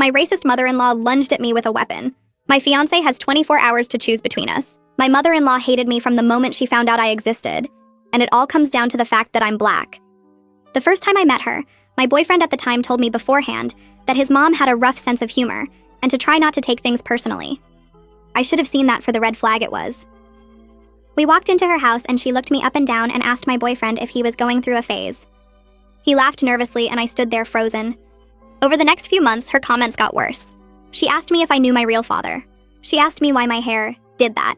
My racist mother-in-law lunged at me with a weapon. My fiancé has 24 hours to choose between us. My mother-in-law hated me from the moment she found out I existed, and it all comes down to the fact that I'm black. The first time I met her, my boyfriend at the time told me beforehand that his mom had a rough sense of humor and to try not to take things personally. I should have seen that for the red flag it was. We walked into her house and she looked me up and down and asked my boyfriend if he was going through a phase. He laughed nervously and I stood there frozen. Over the next few months, her comments got worse. She asked me if I knew my real father. She asked me why my hair did that.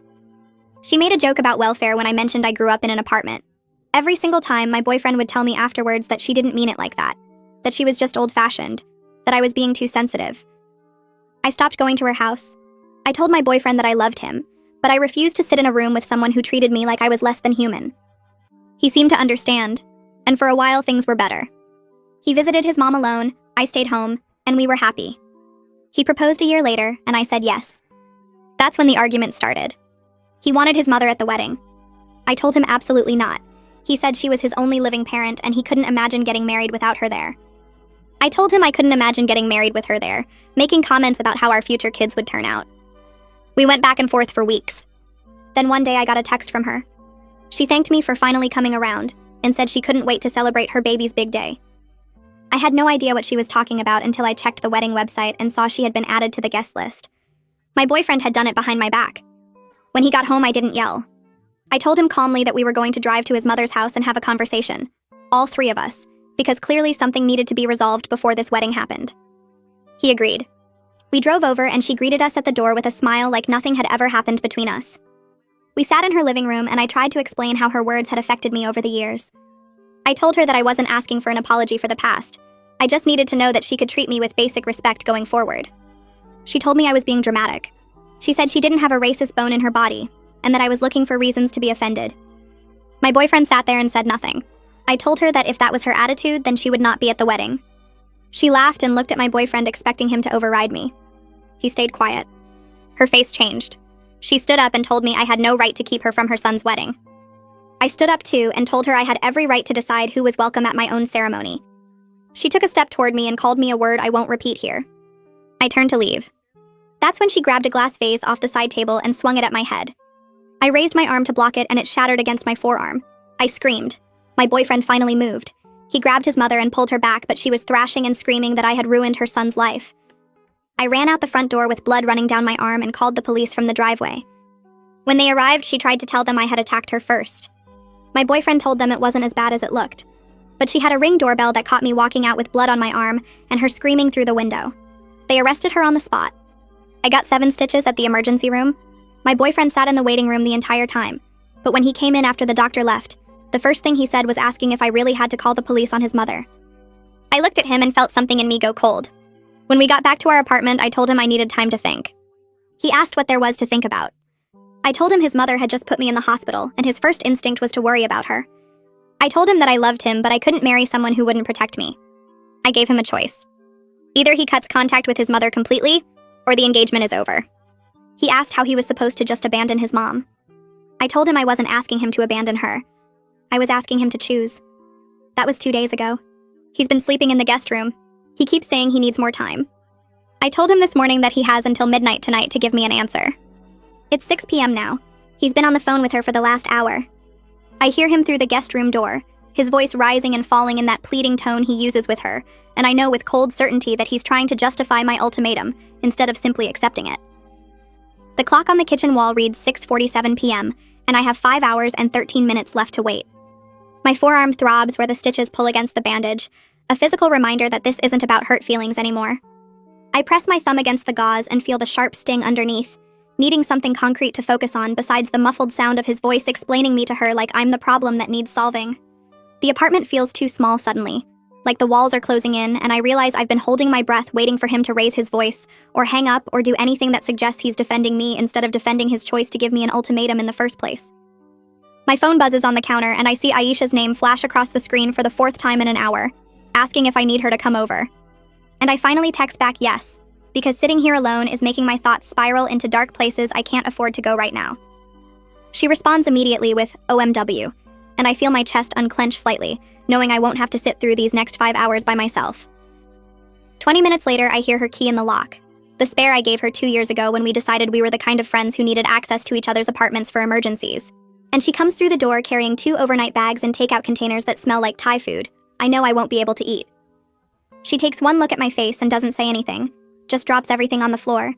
She made a joke about welfare when I mentioned I grew up in an apartment. Every single time, my boyfriend would tell me afterwards that she didn't mean it like that she was just old-fashioned, that I was being too sensitive. I stopped going to her house. I told my boyfriend that I loved him, but I refused to sit in a room with someone who treated me like I was less than human. He seemed to understand, and for a while things were better. He visited his mom alone, I stayed home, and we were happy. He proposed a year later, and I said yes. That's when the argument started. He wanted his mother at the wedding. I told him absolutely not. He said she was his only living parent and he couldn't imagine getting married without her there. I told him I couldn't imagine getting married with her there, making comments about how our future kids would turn out. We went back and forth for weeks. Then one day I got a text from her. She thanked me for finally coming around and said she couldn't wait to celebrate her baby's big day. I had no idea what she was talking about until I checked the wedding website and saw she had been added to the guest list. My boyfriend had done it behind my back. When he got home, I didn't yell. I told him calmly that we were going to drive to his mother's house and have a conversation. All three of us, because clearly something needed to be resolved before this wedding happened. He agreed. We drove over and she greeted us at the door with a smile like nothing had ever happened between us. We sat in her living room and I tried to explain how her words had affected me over the years. I told her that I wasn't asking for an apology for the past. I just needed to know that she could treat me with basic respect going forward. She told me I was being dramatic. She said she didn't have a racist bone in her body, and that I was looking for reasons to be offended. My boyfriend sat there and said nothing. I told her that if that was her attitude, then she would not be at the wedding. She laughed and looked at my boyfriend, expecting him to override me. He stayed quiet. Her face changed. She stood up and told me I had no right to keep her from her son's wedding. I stood up too and told her I had every right to decide who was welcome at my own ceremony. She took a step toward me and called me a word I won't repeat here. I turned to leave. That's when she grabbed a glass vase off the side table and swung it at my head. I raised my arm to block it and it shattered against my forearm. I screamed. My boyfriend finally moved. He grabbed his mother and pulled her back, but she was thrashing and screaming that I had ruined her son's life. I ran out the front door with blood running down my arm and called the police from the driveway. When they arrived, she tried to tell them I had attacked her first. My boyfriend told them it wasn't as bad as it looked, but she had a Ring doorbell that caught me walking out with blood on my arm and her screaming through the window. They arrested her on the spot. I got 7 stitches at the emergency room. My boyfriend sat in the waiting room the entire time, but when he came in after the doctor left, the first thing he said was asking if I really had to call the police on his mother. I looked at him and felt something in me go cold. When we got back to our apartment, I told him I needed time to think. He asked what there was to think about. I told him his mother had just put me in the hospital, and his first instinct was to worry about her. I told him that I loved him, but I couldn't marry someone who wouldn't protect me. I gave him a choice. Either he cuts contact with his mother completely, or the engagement is over. He asked how he was supposed to just abandon his mom. I told him I wasn't asking him to abandon her. I was asking him to choose. That was 2 days ago. He's been sleeping in the guest room. He keeps saying he needs more time. I told him this morning that he has until midnight tonight to give me an answer. It's 6 p.m. now. He's been on the phone with her for the last hour. I hear him through the guest room door, his voice rising and falling in that pleading tone he uses with her, and I know with cold certainty that he's trying to justify my ultimatum instead of simply accepting it. The clock on the kitchen wall reads 6:47 p.m., and I have 5 hours and 13 minutes left to wait. My forearm throbs where the stitches pull against the bandage, a physical reminder that this isn't about hurt feelings anymore. I press my thumb against the gauze and feel the sharp sting underneath, needing something concrete to focus on besides the muffled sound of his voice explaining me to her like I'm the problem that needs solving. The apartment feels too small suddenly, like the walls are closing in, and I realize I've been holding my breath waiting for him to raise his voice, or hang up, or do anything that suggests he's defending me instead of defending his choice to give me an ultimatum in the first place. My phone buzzes on the counter, and I see Aisha's name flash across the screen for the 4th time in an hour, asking if I need her to come over. And I finally text back yes, because sitting here alone is making my thoughts spiral into dark places I can't afford to go right now. She responds immediately with OMW, and I feel my chest unclench slightly, knowing I won't have to sit through these next 5 hours by myself. 20 minutes later, I hear her key in the lock. The spare I gave her 2 years ago when we decided we were the kind of friends who needed access to each other's apartments for emergencies. And she comes through the door carrying 2 overnight bags and takeout containers that smell like Thai food. I know I won't be able to eat. She takes one look at my face and doesn't say anything, just drops everything on the floor,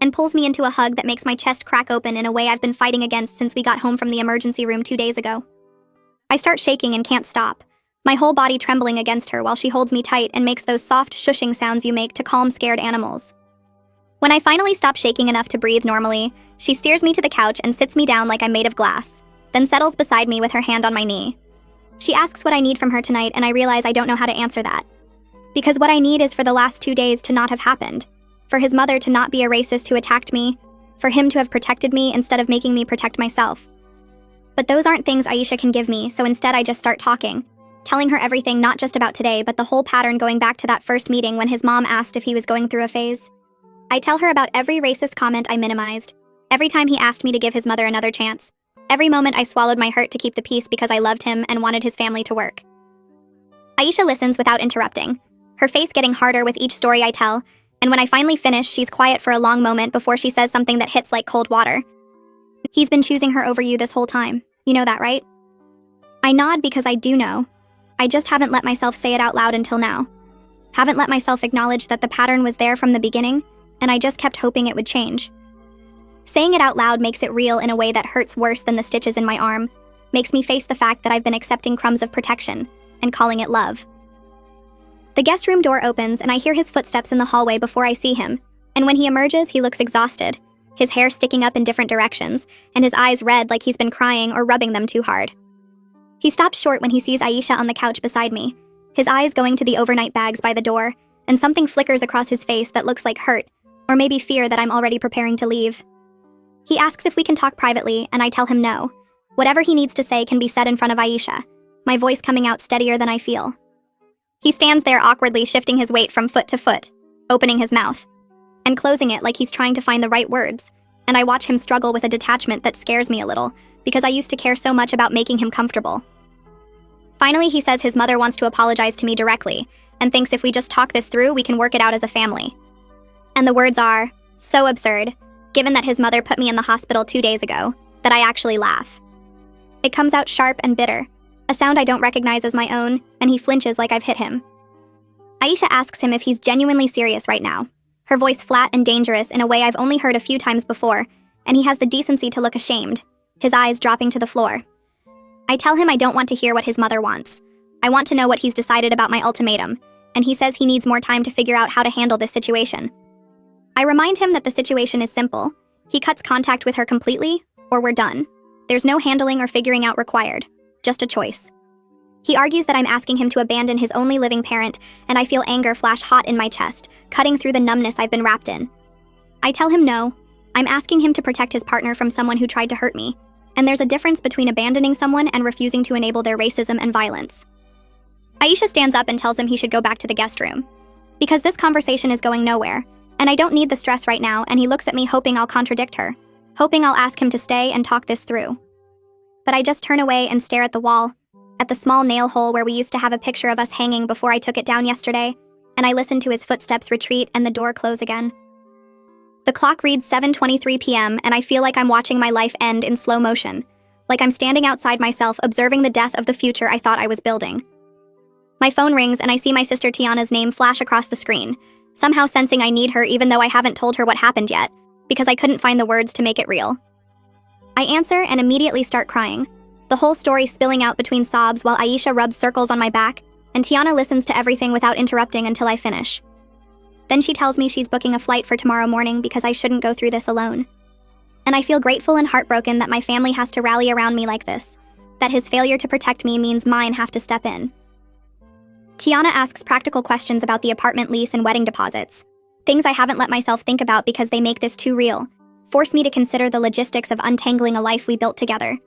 and pulls me into a hug that makes my chest crack open in a way I've been fighting against since we got home from the emergency room 2 days ago. I start shaking and can't stop, my whole body trembling against her while she holds me tight and makes those soft shushing sounds you make to calm scared animals. When I finally stop shaking enough to breathe normally, she steers me to the couch and sits me down like I'm made of glass, then settles beside me with her hand on my knee. She asks what I need from her tonight, and I realize I don't know how to answer that. Because what I need is for the last 2 days to not have happened, for his mother to not be a racist who attacked me, for him to have protected me instead of making me protect myself. But those aren't things Aisha can give me, so instead I just start talking, telling her everything not just about today, but the whole pattern going back to that first meeting when his mom asked if he was going through a phase. I tell her about every racist comment I minimized, every time he asked me to give his mother another chance, every moment I swallowed my hurt to keep the peace because I loved him and wanted his family to work. Aisha listens without interrupting, her face getting harder with each story I tell, and when I finally finish, she's quiet for a long moment before she says something that hits like cold water. He's been choosing her over you this whole time. You know that, right? I nod because I do know. I just haven't let myself say it out loud until now. Haven't let myself acknowledge that the pattern was there from the beginning, and I just kept hoping it would change. Saying it out loud makes it real in a way that hurts worse than the stitches in my arm, makes me face the fact that I've been accepting crumbs of protection and calling it love. The guest room door opens and I hear his footsteps in the hallway before I see him, and when he emerges, he looks exhausted, his hair sticking up in different directions, and his eyes red like he's been crying or rubbing them too hard. He stops short when he sees Aisha on the couch beside me, his eyes going to the overnight bags by the door, and something flickers across his face that looks like hurt, or maybe fear that I'm already preparing to leave. He asks if we can talk privately, and I tell him no. Whatever he needs to say can be said in front of Aisha, my voice coming out steadier than I feel. He stands there awkwardly shifting his weight from foot to foot, opening his mouth, and closing it like he's trying to find the right words, and I watch him struggle with a detachment that scares me a little, because I used to care so much about making him comfortable. Finally, he says his mother wants to apologize to me directly, and thinks if we just talk this through, we can work it out as a family. And the words are so absurd, given that his mother put me in the hospital 2 days ago, that I actually laugh. It comes out sharp and bitter, a sound I don't recognize as my own, and he flinches like I've hit him. Aisha asks him if he's genuinely serious right now, her voice flat and dangerous in a way I've only heard a few times before, and he has the decency to look ashamed, his eyes dropping to the floor. I tell him I don't want to hear what his mother wants. I want to know what he's decided about my ultimatum, and he says he needs more time to figure out how to handle this situation. I remind him that the situation is simple. He cuts contact with her completely, or we're done. There's no handling or figuring out required, just a choice. He argues that I'm asking him to abandon his only living parent, and I feel anger flash hot in my chest, cutting through the numbness I've been wrapped in. I tell him no. I'm asking him to protect his partner from someone who tried to hurt me, and there's a difference between abandoning someone and refusing to enable their racism and violence. Aisha stands up and tells him he should go back to the guest room, because this conversation is going nowhere, and I don't need the stress right now, and he looks at me hoping I'll contradict her, hoping I'll ask him to stay and talk this through. But I just turn away and stare at the wall, at the small nail hole where we used to have a picture of us hanging before I took it down yesterday, and I listen to his footsteps retreat and the door close again. The clock reads 7:23 p.m., and I feel like I'm watching my life end in slow motion, like I'm standing outside myself observing the death of the future I thought I was building. My phone rings and I see my sister Tiana's name flash across the screen, somehow sensing I need her even though I haven't told her what happened yet, because I couldn't find the words to make it real. I answer and immediately start crying, the whole story spilling out between sobs while Aisha rubs circles on my back, and Tiana listens to everything without interrupting until I finish. Then she tells me she's booking a flight for tomorrow morning because I shouldn't go through this alone. And I feel grateful and heartbroken that my family has to rally around me like this, that his failure to protect me means mine have to step in. Tiana asks practical questions about the apartment lease and wedding deposits, things I haven't let myself think about because they make this too real, force me to consider the logistics of untangling a life we built together.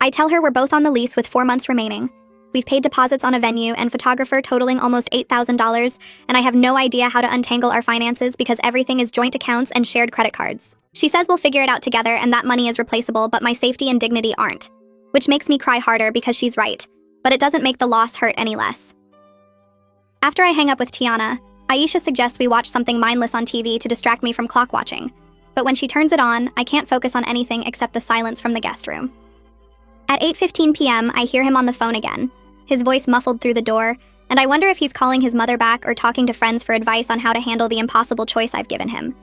I tell her we're both on the lease with 4 months remaining. We've paid deposits on a venue and photographer totaling almost $8,000, and I have no idea how to untangle our finances because everything is joint accounts and shared credit cards. She says we'll figure it out together and that money is replaceable, but my safety and dignity aren't, which makes me cry harder because she's right, but it doesn't make the loss hurt any less. After I hang up with Tiana, Aisha suggests we watch something mindless on TV to distract me from clock watching, but when she turns it on, I can't focus on anything except the silence from the guest room. At 8:15 p.m., I hear him on the phone again, his voice muffled through the door, and I wonder if he's calling his mother back or talking to friends for advice on how to handle the impossible choice I've given him.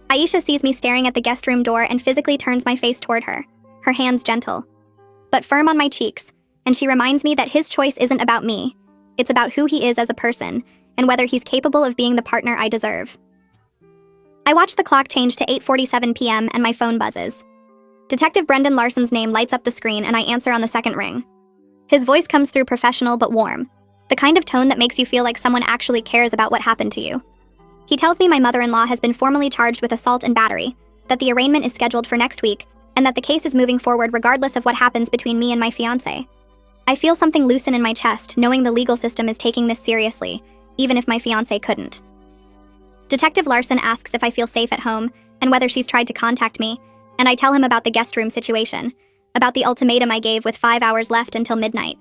Aisha sees me staring at the guest room door and physically turns my face toward her, her hands gentle, but firm on my cheeks, and she reminds me that his choice isn't about me. It's about who he is as a person, and whether he's capable of being the partner I deserve. I watch the clock change to 8:47 p.m. and my phone buzzes. Detective Brendan Larson's name lights up the screen and I answer on the second ring. His voice comes through professional but warm, the kind of tone that makes you feel like someone actually cares about what happened to you. He tells me my mother-in-law has been formally charged with assault and battery, that the arraignment is scheduled for next week, and that the case is moving forward regardless of what happens between me and my fiancé. I feel something loosen in my chest, knowing the legal system is taking this seriously, even if my fiancé couldn't. Detective Larson asks if I feel safe at home, and whether she's tried to contact me, and I tell him about the guest room situation, about the ultimatum I gave with 5 hours left until midnight.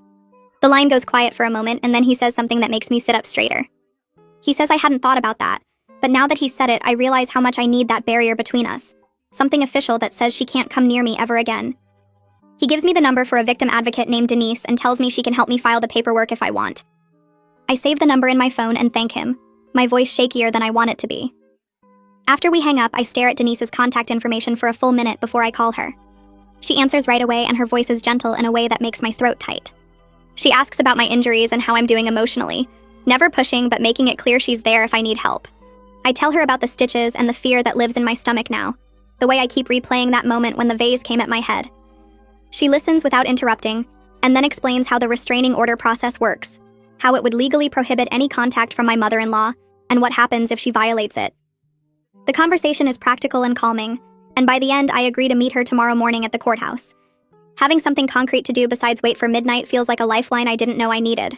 The line goes quiet for a moment, and then he says something that makes me sit up straighter. He says I hadn't thought about that, but now that he said it, I realize how much I need that barrier between us, something official that says she can't come near me ever again. He gives me the number for a victim advocate named Denise and tells me she can help me file the paperwork if I want. I save the number in my phone and thank him, my voice shakier than I want it to be. After we hang up, I stare at Denise's contact information for a full minute before I call her. She answers right away and her voice is gentle in a way that makes my throat tight. She asks about my injuries and how I'm doing emotionally, never pushing but making it clear she's there if I need help. I tell her about the stitches and the fear that lives in my stomach now, the way I keep replaying that moment when the vase came at my head. She listens without interrupting, and then explains how the restraining order process works, how it would legally prohibit any contact from my mother-in-law, and what happens if she violates it. The conversation is practical and calming, and by the end I agree to meet her tomorrow morning at the courthouse. Having something concrete to do besides wait for midnight feels like a lifeline I didn't know I needed.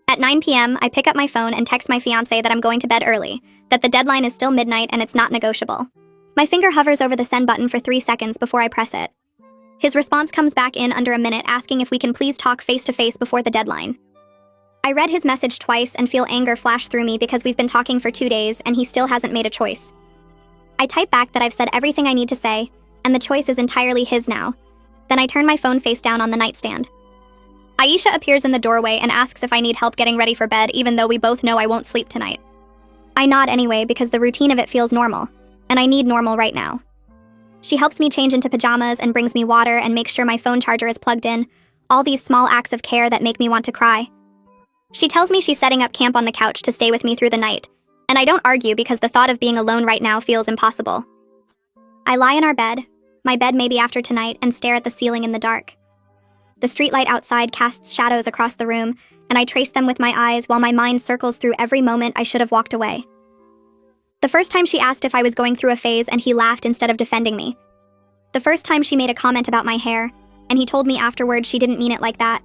At 9 p.m., I pick up my phone and text my fiancé that I'm going to bed early, that the deadline is still midnight and it's not negotiable. My finger hovers over the send button for 3 seconds before I press it. His response comes back in under a minute asking if we can please talk face-to-face before the deadline. I read his message twice and feel anger flash through me because we've been talking for 2 days and he still hasn't made a choice. I type back that I've said everything I need to say, and the choice is entirely his now. Then I turn my phone face down on the nightstand. Aisha appears in the doorway and asks if I need help getting ready for bed even though we both know I won't sleep tonight. I nod anyway because the routine of it feels normal, and I need normal right now. She helps me change into pajamas and brings me water and makes sure my phone charger is plugged in, all these small acts of care that make me want to cry. She tells me she's setting up camp on the couch to stay with me through the night, and I don't argue because the thought of being alone right now feels impossible. I lie in our bed, my bed maybe after tonight, and stare at the ceiling in the dark. The streetlight outside casts shadows across the room, and I trace them with my eyes while my mind circles through every moment I should have walked away. The first time she asked if I was going through a phase and he laughed instead of defending me. The first time she made a comment about my hair, and he told me afterward she didn't mean it like that.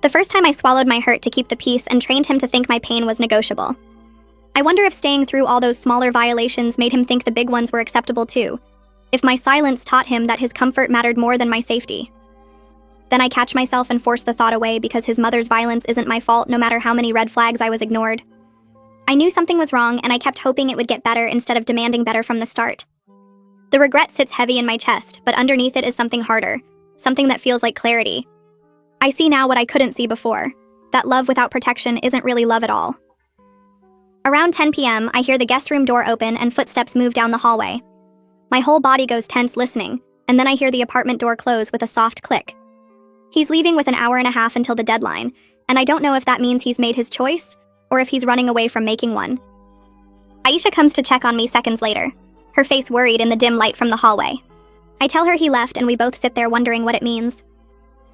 The first time I swallowed my hurt to keep the peace and trained him to think my pain was negotiable. I wonder if staying through all those smaller violations made him think the big ones were acceptable too. If my silence taught him that his comfort mattered more than my safety. Then I catch myself and force the thought away because his mother's violence isn't my fault no matter how many red flags I was ignored. I knew something was wrong and I kept hoping it would get better instead of demanding better from the start. The regret sits heavy in my chest, but underneath it is something harder, something that feels like clarity. I see now what I couldn't see before, that love without protection isn't really love at all. Around 10 p.m., I hear the guest room door open and footsteps move down the hallway. My whole body goes tense listening, and then I hear the apartment door close with a soft click. He's leaving with an hour and a half until the deadline, and I don't know if that means he's made his choice, or if he's running away from making one. Aisha comes to check on me seconds later, her face worried in the dim light from the hallway. I tell her he left and we both sit there wondering what it means.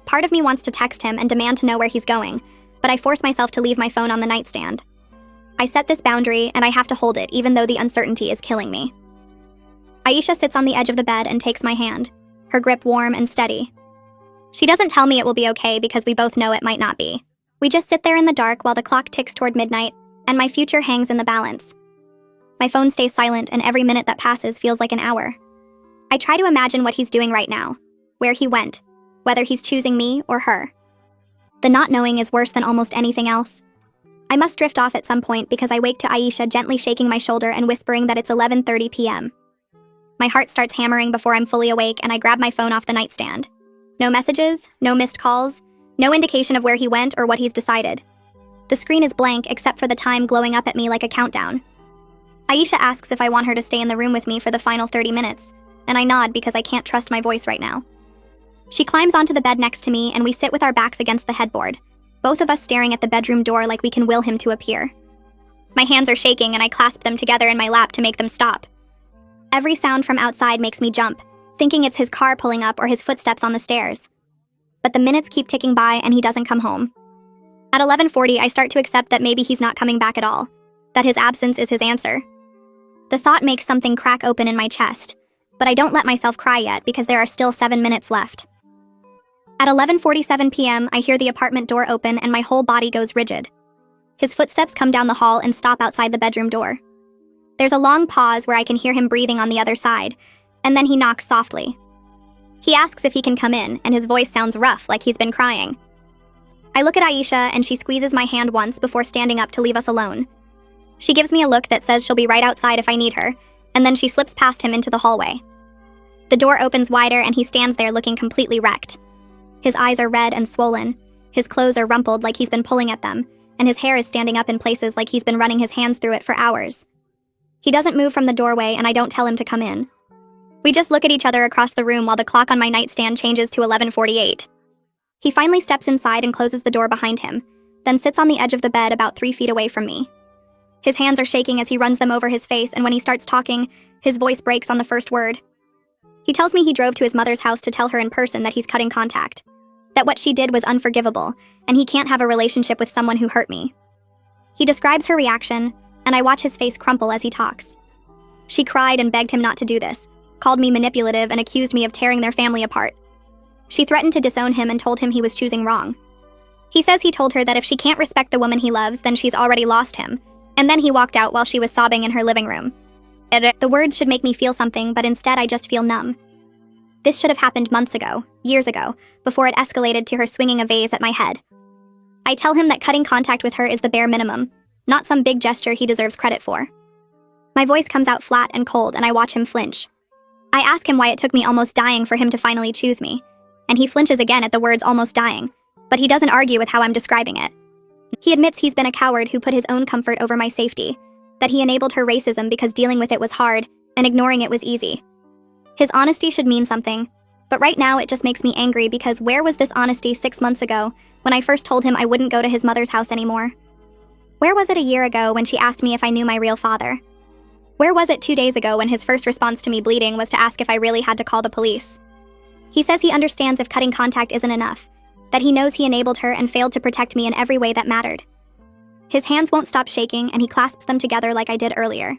Part of me wants to text him and demand to know where he's going, but I force myself to leave my phone on the nightstand. I set this boundary and I have to hold it even though the uncertainty is killing me. Aisha sits on the edge of the bed and takes my hand, her grip warm and steady. She doesn't tell me it will be okay because we both know it might not be. We just sit there in the dark while the clock ticks toward midnight, and my future hangs in the balance. My phone stays silent, and every minute that passes feels like an hour. I try to imagine what he's doing right now, where he went, whether he's choosing me or her. The not knowing is worse than almost anything else. I must drift off at some point because I wake to Aisha gently shaking my shoulder and whispering that it's 11:30 p.m. My heart starts hammering before I'm fully awake and I grab my phone off the nightstand. No messages, no missed calls, no indication of where he went or what he's decided. The screen is blank except for the time glowing up at me like a countdown. Aisha asks if I want her to stay in the room with me for the final 30 minutes, and I nod because I can't trust my voice right now. She climbs onto the bed next to me and we sit with our backs against the headboard, both of us staring at the bedroom door like we can will him to appear. My hands are shaking and I clasp them together in my lap to make them stop. Every sound from outside makes me jump, thinking it's his car pulling up or his footsteps on the stairs. But the minutes keep ticking by and he doesn't come home. At 11:40, I start to accept that maybe he's not coming back at all, that his absence is his answer. The thought makes something crack open in my chest, but I don't let myself cry yet because there are still 7 minutes left. At 11:47 p.m., I hear the apartment door open and my whole body goes rigid. His footsteps come down the hall and stop outside the bedroom door. There's a long pause where I can hear him breathing on the other side, and then he knocks softly. He asks if he can come in, and his voice sounds rough, like he's been crying. I look at Aisha, and she squeezes my hand once before standing up to leave us alone. She gives me a look that says she'll be right outside if I need her, and then she slips past him into the hallway. The door opens wider, and he stands there looking completely wrecked. His eyes are red and swollen, his clothes are rumpled like he's been pulling at them, and his hair is standing up in places like he's been running his hands through it for hours. He doesn't move from the doorway, and I don't tell him to come in. We just look at each other across the room while the clock on my nightstand changes to 11:48. He finally steps inside and closes the door behind him, then sits on the edge of the bed about 3 feet away from me. His hands are shaking as he runs them over his face, and when he starts talking, his voice breaks on the first word. He tells me he drove to his mother's house to tell her in person that he's cutting contact, that what she did was unforgivable, and he can't have a relationship with someone who hurt me. He describes her reaction, and I watch his face crumple as he talks. She cried and begged him not to do this, called me manipulative, and accused me of tearing their family apart. She threatened to disown him and told him he was choosing wrong. He says he told her that if she can't respect the woman he loves, then she's already lost him, and then he walked out while she was sobbing in her living room. The words should make me feel something, but instead I just feel numb. This should have happened months ago, years ago, before it escalated to her swinging a vase at my head. I tell him that cutting contact with her is the bare minimum, not some big gesture he deserves credit for. My voice comes out flat and cold, and I watch him flinch. I ask him why it took me almost dying for him to finally choose me, and he flinches again at the words almost dying, but he doesn't argue with how I'm describing it. He admits he's been a coward who put his own comfort over my safety, that he enabled her racism because dealing with it was hard, and ignoring it was easy. His honesty should mean something, but right now it just makes me angry because where was this honesty 6 months ago when I first told him I wouldn't go to his mother's house anymore? Where was it a year ago when she asked me if I knew my real father? Where was it 2 days ago when his first response to me bleeding was to ask if I really had to call the police? He says he understands if cutting contact isn't enough, that he knows he enabled her and failed to protect me in every way that mattered. His hands won't stop shaking, and he clasps them together like I did earlier.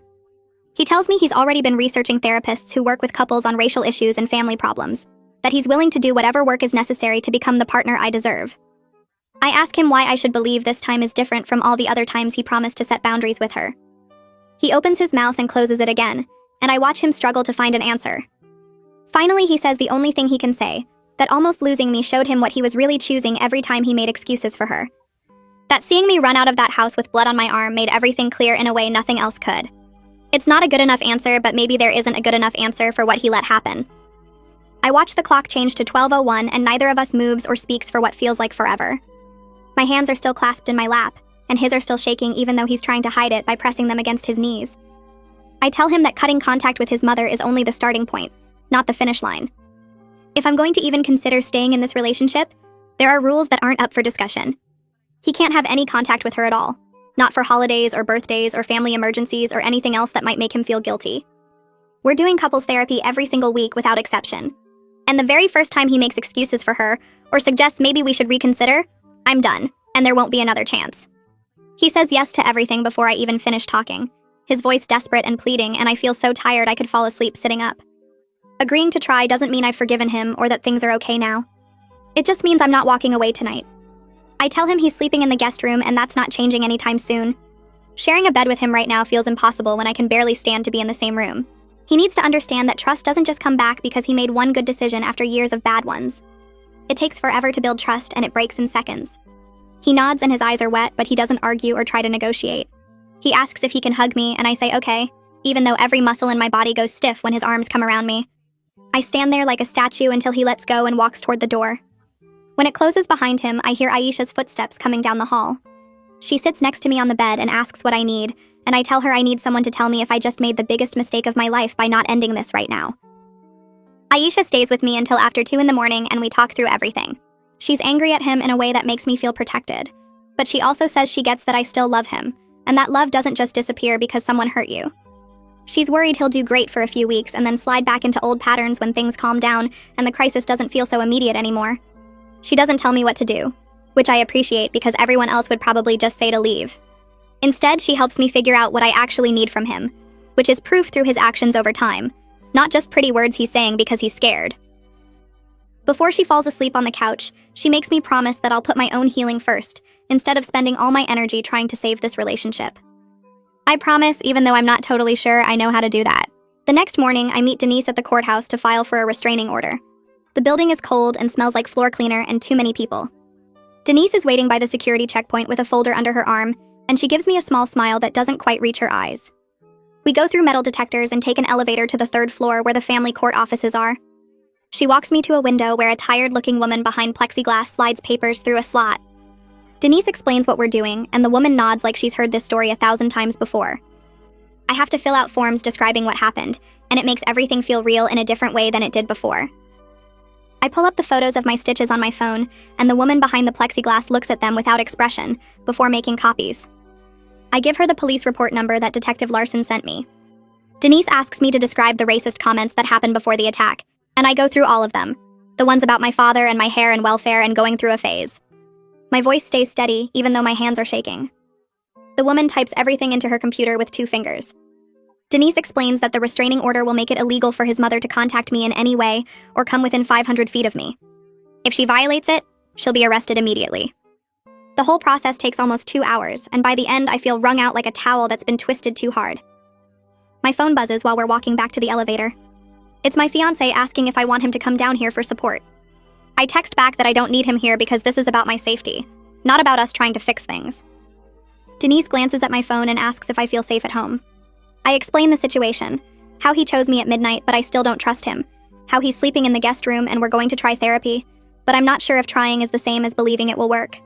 He tells me he's already been researching therapists who work with couples on racial issues and family problems, that he's willing to do whatever work is necessary to become the partner I deserve. I ask him why I should believe this time is different from all the other times he promised to set boundaries with her. He opens his mouth and closes it again, and I watch him struggle to find an answer. Finally, he says the only thing he can say, that almost losing me showed him what he was really choosing every time he made excuses for her. That seeing me run out of that house with blood on my arm made everything clear in a way nothing else could. It's not a good enough answer, but maybe there isn't a good enough answer for what he let happen. I watch the clock change to 12:01, and neither of us moves or speaks for what feels like forever. My hands are still clasped in my lap, and his are still shaking even though he's trying to hide it by pressing them against his knees. I tell him that cutting contact with his mother is only the starting point, not the finish line. If I'm going to even consider staying in this relationship, there are rules that aren't up for discussion. He can't have any contact with her at all, not for holidays or birthdays or family emergencies or anything else that might make him feel guilty. We're doing couples therapy every single week without exception. And the very first time he makes excuses for her or suggests maybe we should reconsider, I'm done, and there won't be another chance. He says yes to everything before I even finish talking, his voice desperate and pleading, and I feel so tired I could fall asleep sitting up. Agreeing to try doesn't mean I've forgiven him or that things are okay now. It just means I'm not walking away tonight. I tell him he's sleeping in the guest room and that's not changing anytime soon. Sharing a bed with him right now feels impossible when I can barely stand to be in the same room. He needs to understand that trust doesn't just come back because he made one good decision after years of bad ones. It takes forever to build trust and it breaks in seconds. He nods and his eyes are wet, but he doesn't argue or try to negotiate. He asks if he can hug me, and I say okay, even though every muscle in my body goes stiff when his arms come around me. I stand there like a statue until he lets go and walks toward the door. When it closes behind him, I hear Aisha's footsteps coming down the hall. She sits next to me on the bed and asks what I need, and I tell her I need someone to tell me if I just made the biggest mistake of my life by not ending this right now. Aisha stays with me until after 2 a.m. and we talk through everything. She's angry at him in a way that makes me feel protected, but she also says she gets that I still love him, and that love doesn't just disappear because someone hurt you. She's worried he'll do great for a few weeks and then slide back into old patterns when things calm down and the crisis doesn't feel so immediate anymore. She doesn't tell me what to do, which I appreciate because everyone else would probably just say to leave. Instead, she helps me figure out what I actually need from him, which is proof through his actions over time, not just pretty words he's saying because he's scared. Before she falls asleep on the couch, she makes me promise that I'll put my own healing first, instead of spending all my energy trying to save this relationship. I promise, even though I'm not totally sure I know how to do that. The next morning, I meet Denise at the courthouse to file for a restraining order. The building is cold and smells like floor cleaner and too many people. Denise is waiting by the security checkpoint with a folder under her arm, and she gives me a small smile that doesn't quite reach her eyes. We go through metal detectors and take an elevator to the 3rd floor where the family court offices are. She walks me to a window where a tired-looking woman behind plexiglass slides papers through a slot. Denise explains what we're doing, and the woman nods like she's heard this story 1,000 times before. I have to fill out forms describing what happened, and it makes everything feel real in a different way than it did before. I pull up the photos of my stitches on my phone, and the woman behind the plexiglass looks at them without expression, before making copies. I give her the police report number that Detective Larson sent me. Denise asks me to describe the racist comments that happened before the attack, and I go through all of them, the ones about my father and my hair and welfare and going through a phase. My voice stays steady, even though my hands are shaking. The woman types everything into her computer with 2 fingers. Denise explains that the restraining order will make it illegal for his mother to contact me in any way or come within 500 feet of me. If she violates it, she'll be arrested immediately. The whole process takes almost 2 hours, and by the end I feel wrung out like a towel that's been twisted too hard. My phone buzzes while we're walking back to the elevator. It's my fiancé asking if I want him to come down here for support. I text back that I don't need him here because this is about my safety, not about us trying to fix things. Denise glances at my phone and asks if I feel safe at home. I explain the situation, how he chose me at midnight but I still don't trust him, how he's sleeping in the guest room and we're going to try therapy, but I'm not sure if trying is the same as believing it will work.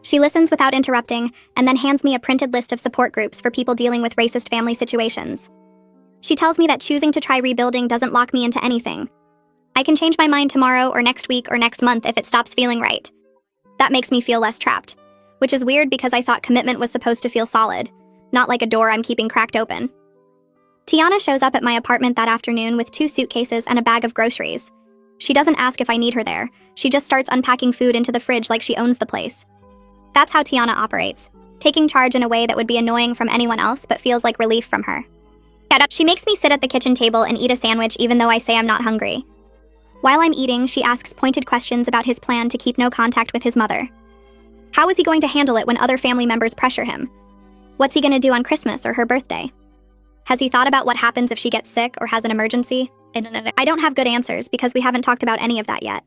She listens without interrupting and then hands me a printed list of support groups for people dealing with racist family situations. She tells me that choosing to try rebuilding doesn't lock me into anything. I can change my mind tomorrow or next week or next month if it stops feeling right. That makes me feel less trapped, which is weird because I thought commitment was supposed to feel solid, not like a door I'm keeping cracked open. Tiana shows up at my apartment that afternoon with 2 suitcases and a bag of groceries. She doesn't ask if I need her there, she just starts unpacking food into the fridge like she owns the place. That's how Tiana operates, taking charge in a way that would be annoying from anyone else but feels like relief from her. She makes me sit at the kitchen table and eat a sandwich even though I say I'm not hungry. While I'm eating, she asks pointed questions about his plan to keep no contact with his mother. How is he going to handle it when other family members pressure him? What's he going to do on Christmas or her birthday? Has he thought about what happens if she gets sick or has an emergency? I don't have good answers because we haven't talked about any of that yet.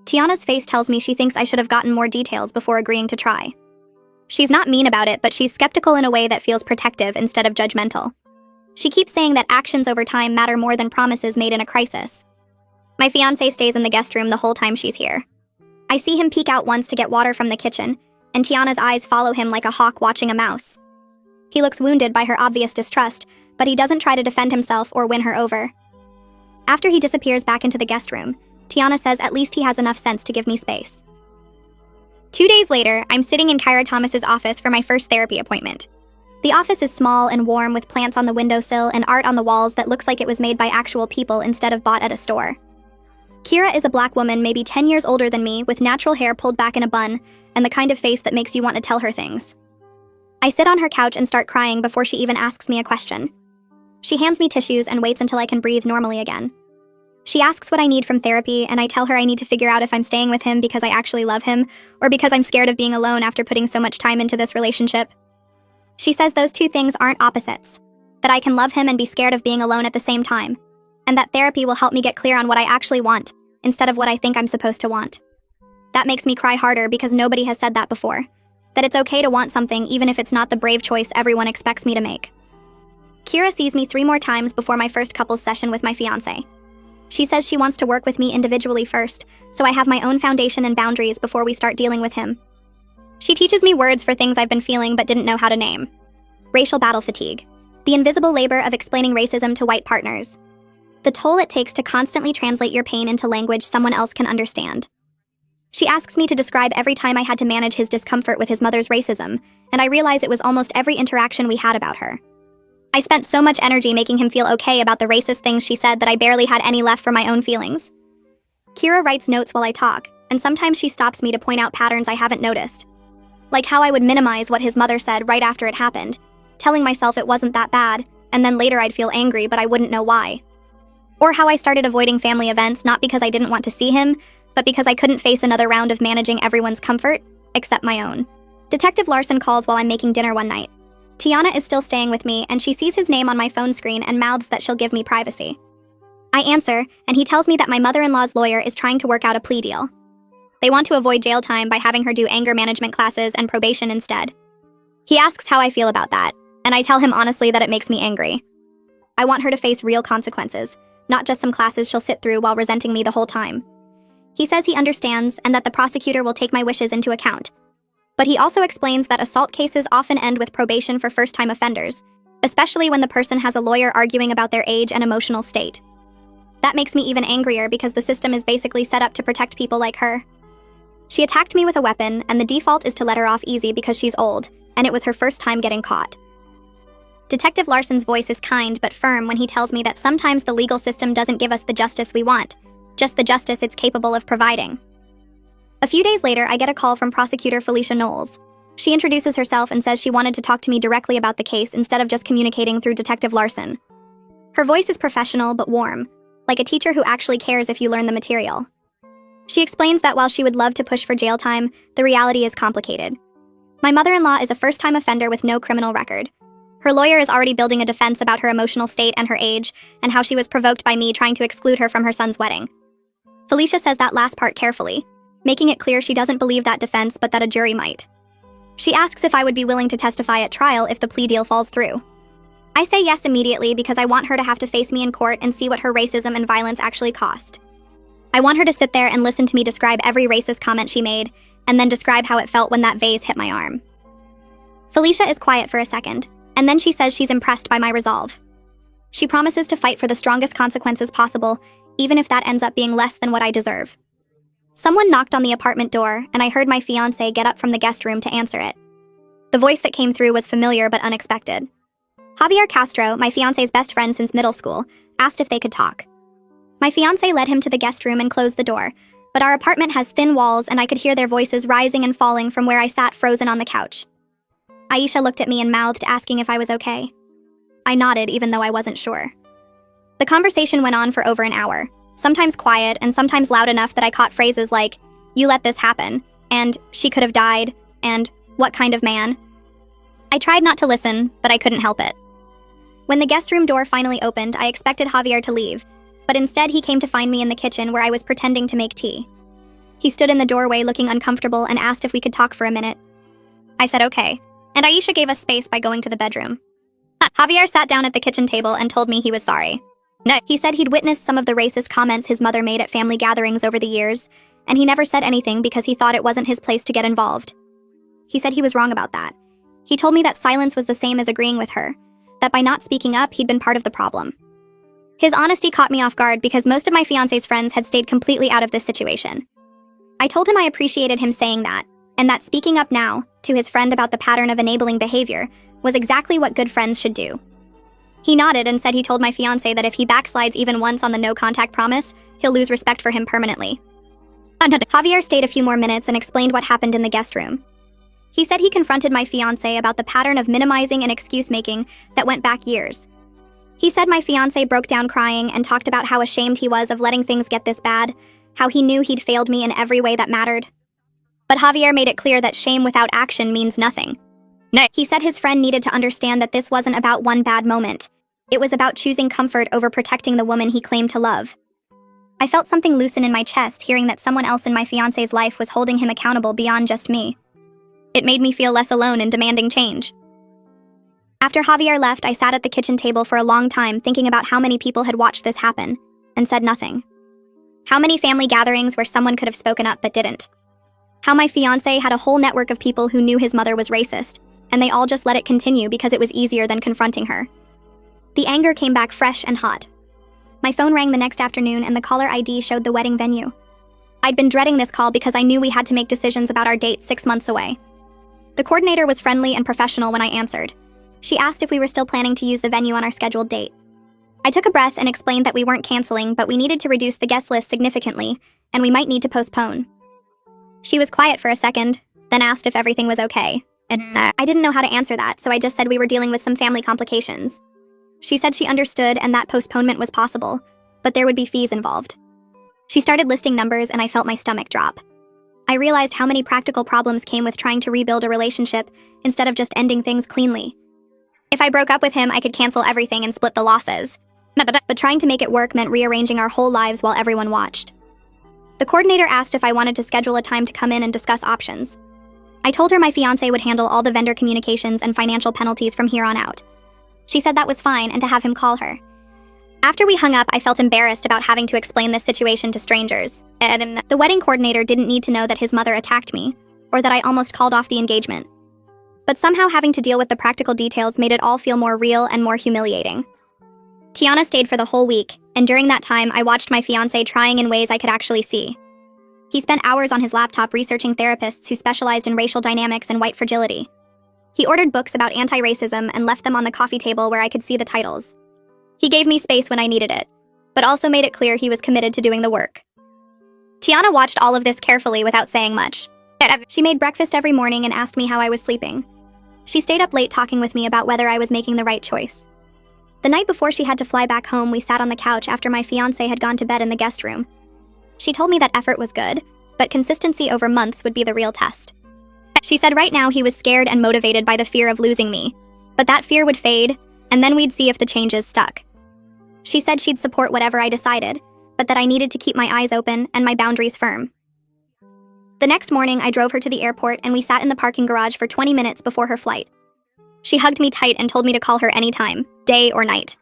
Tiana's face tells me she thinks I should have gotten more details before agreeing to try. She's not mean about it, but she's skeptical in a way that feels protective instead of judgmental. She keeps saying that actions over time matter more than promises made in a crisis. My fiancé stays in the guest room the whole time she's here. I see him peek out once to get water from the kitchen, and Tiana's eyes follow him like a hawk watching a mouse. He looks wounded by her obvious distrust, but he doesn't try to defend himself or win her over. After he disappears back into the guest room, Tiana says at least he has enough sense to give me space. 2 days later, I'm sitting in Kyra Thomas's office for my first therapy appointment. The office is small and warm with plants on the windowsill and art on the walls that looks like it was made by actual people instead of bought at a store. Kira is a black woman maybe 10 years older than me with natural hair pulled back in a bun and the kind of face that makes you want to tell her things. I sit on her couch and start crying before she even asks me a question. She hands me tissues and waits until I can breathe normally again. She asks what I need from therapy, and I tell her I need to figure out if I'm staying with him because I actually love him or because I'm scared of being alone after putting so much time into this relationship. She says those 2 things aren't opposites, that I can love him and be scared of being alone at the same time, and that therapy will help me get clear on what I actually want, instead of what I think I'm supposed to want. That makes me cry harder because nobody has said that before. That it's okay to want something even if it's not the brave choice everyone expects me to make. Kira sees me 3 more times before my first couples session with my fiance. She says she wants to work with me individually first, so I have my own foundation and boundaries before we start dealing with him. She teaches me words for things I've been feeling but didn't know how to name. Racial battle fatigue. The invisible labor of explaining racism to white partners. The toll it takes to constantly translate your pain into language someone else can understand. She asks me to describe every time I had to manage his discomfort with his mother's racism, and I realize it was almost every interaction we had about her. I spent so much energy making him feel okay about the racist things she said that I barely had any left for my own feelings. Kira writes notes while I talk, and sometimes she stops me to point out patterns I haven't noticed. Like how I would minimize what his mother said right after it happened, telling myself it wasn't that bad, and then later I'd feel angry but I wouldn't know why. Or how I started avoiding family events not because I didn't want to see him, but because I couldn't face another round of managing everyone's comfort, except my own. Detective Larson calls while I'm making dinner one night. Tiana is still staying with me, and she sees his name on my phone screen and mouths that she'll give me privacy. I answer, and he tells me that my mother-in-law's lawyer is trying to work out a plea deal. They want to avoid jail time by having her do anger management classes and probation instead. He asks how I feel about that, and I tell him honestly that it makes me angry. I want her to face real consequences, not just some classes she'll sit through while resenting me the whole time. He says he understands and that the prosecutor will take my wishes into account. But he also explains that assault cases often end with probation for first-time offenders, especially when the person has a lawyer arguing about their age and emotional state. That makes me even angrier because the system is basically set up to protect people like her. She attacked me with a weapon, and the default is to let her off easy because she's old, and it was her first time getting caught. Detective Larson's voice is kind but firm when he tells me that sometimes the legal system doesn't give us the justice we want, just the justice it's capable of providing. A few days later, I get a call from Prosecutor Felicia Knowles. She introduces herself and says she wanted to talk to me directly about the case instead of just communicating through Detective Larson. Her voice is professional but warm, like a teacher who actually cares if you learn the material. She explains that while she would love to push for jail time, the reality is complicated. My mother-in-law is a first-time offender with no criminal record. Her lawyer is already building a defense about her emotional state and her age, and how she was provoked by me trying to exclude her from her son's wedding. Felicia says that last part carefully, making it clear she doesn't believe that defense but that a jury might. She asks if I would be willing to testify at trial if the plea deal falls through. I say yes immediately because I want her to have to face me in court and see what her racism and violence actually cost. I want her to sit there and listen to me describe every racist comment she made, and then describe how it felt when that vase hit my arm. Felicia is quiet for a second, and then she says she's impressed by my resolve. She promises to fight for the strongest consequences possible, even if that ends up being less than what I deserve. Someone knocked on the apartment door, and I heard my fiancé get up from the guest room to answer it. The voice that came through was familiar but unexpected. Javier Castro, my fiancé's best friend since middle school, asked if they could talk. My fiancé led him to the guest room and closed the door, but our apartment has thin walls and I could hear their voices rising and falling from where I sat frozen on the couch. Aisha looked at me and mouthed, asking if I was okay. I nodded, even though I wasn't sure. The conversation went on for over an hour, sometimes quiet and sometimes loud enough that I caught phrases like, "You let this happen," and "she could have died," and "what kind of man?" I tried not to listen, but I couldn't help it. When the guest room door finally opened, I expected Javier to leave, but instead he came to find me in the kitchen where I was pretending to make tea. He stood in the doorway looking uncomfortable and asked if we could talk for a minute. I said okay, and Aisha gave us space by going to the bedroom. Javier sat down at the kitchen table and told me he was sorry. No, he said he'd witnessed some of the racist comments his mother made at family gatherings over the years, and he never said anything because he thought it wasn't his place to get involved. He said he was wrong about that. He told me that silence was the same as agreeing with her, that by not speaking up, he'd been part of the problem. His honesty caught me off guard because most of my fiancé's friends had stayed completely out of this situation. I told him I appreciated him saying that, and that speaking up now, to his friend about the pattern of enabling behavior, was exactly what good friends should do. He nodded and said he told my fiancé that if he backslides even once on the no-contact promise, he'll lose respect for him permanently. Javier stayed a few more minutes and explained what happened in the guest room. He said he confronted my fiancé about the pattern of minimizing and excuse-making that went back years. He said my fiancé broke down crying and talked about how ashamed he was of letting things get this bad, how he knew he'd failed me in every way that mattered. But Javier made it clear that shame without action means nothing. No. He said his friend needed to understand that this wasn't about one bad moment. It was about choosing comfort over protecting the woman he claimed to love. I felt something loosen in my chest hearing that someone else in my fiancé's life was holding him accountable beyond just me. It made me feel less alone in demanding change. After Javier left, I sat at the kitchen table for a long time thinking about how many people had watched this happen and said nothing. How many family gatherings where someone could have spoken up but didn't. How my fiancé had a whole network of people who knew his mother was racist, and they all just let it continue because it was easier than confronting her. The anger came back fresh and hot. My phone rang the next afternoon and the caller ID showed the wedding venue. I'd been dreading this call because I knew we had to make decisions about our date 6 months away. The coordinator was friendly and professional when I answered. She asked if we were still planning to use the venue on our scheduled date. I took a breath and explained that we weren't canceling, but we needed to reduce the guest list significantly, and we might need to postpone. She was quiet for a second, then asked if everything was okay. And I didn't know how to answer that, so I just said we were dealing with some family complications. She said she understood and that postponement was possible, but there would be fees involved. She started listing numbers and I felt my stomach drop. I realized how many practical problems came with trying to rebuild a relationship instead of just ending things cleanly. If I broke up with him, I could cancel everything and split the losses. But trying to make it work meant rearranging our whole lives while everyone watched. The coordinator asked if I wanted to schedule a time to come in and discuss options. I told her my fiancé would handle all the vendor communications and financial penalties from here on out. She said that was fine and to have him call her. After we hung up, I felt embarrassed about having to explain this situation to strangers. The wedding coordinator didn't need to know that his mother attacked me, or that I almost called off the engagement. But somehow having to deal with the practical details made it all feel more real and more humiliating. Tiana stayed for the whole week, and during that time, I watched my fiancé trying in ways I could actually see. He spent hours on his laptop researching therapists who specialized in racial dynamics and white fragility. He ordered books about anti-racism and left them on the coffee table where I could see the titles. He gave me space when I needed it, but also made it clear he was committed to doing the work. Tiana watched all of this carefully without saying much. She made breakfast every morning and asked me how I was sleeping. She stayed up late talking with me about whether I was making the right choice. The night before she had to fly back home, we sat on the couch after my fiancé had gone to bed in the guest room. She told me that effort was good, but consistency over months would be the real test. She said right now he was scared and motivated by the fear of losing me, but that fear would fade, and then we'd see if the changes stuck. She said she'd support whatever I decided, but that I needed to keep my eyes open and my boundaries firm. The next morning, I drove her to the airport and we sat in the parking garage for 20 minutes before her flight. She hugged me tight and told me to call her anytime, day or night.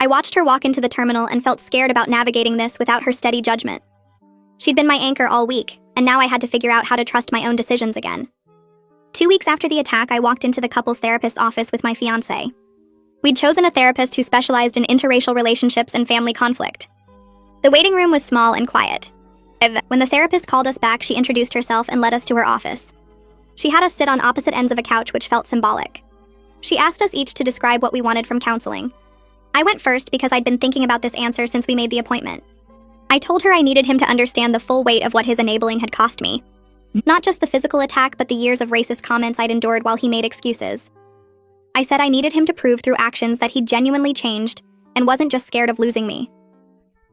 I watched her walk into the terminal and felt scared about navigating this without her steady judgment. She'd been my anchor all week, and now I had to figure out how to trust my own decisions again. 2 weeks after the attack, I walked into the couples therapist's office with my fiancé. We'd chosen a therapist who specialized in interracial relationships and family conflict. The waiting room was small and quiet. When the therapist called us back, she introduced herself and led us to her office. She had us sit on opposite ends of a couch, which felt symbolic. She asked us each to describe what we wanted from counseling. I went first because I'd been thinking about this answer since we made the appointment. I told her I needed him to understand the full weight of what his enabling had cost me. Not just the physical attack, but the years of racist comments I'd endured while he made excuses. I said I needed him to prove through actions that he'd genuinely changed and wasn't just scared of losing me.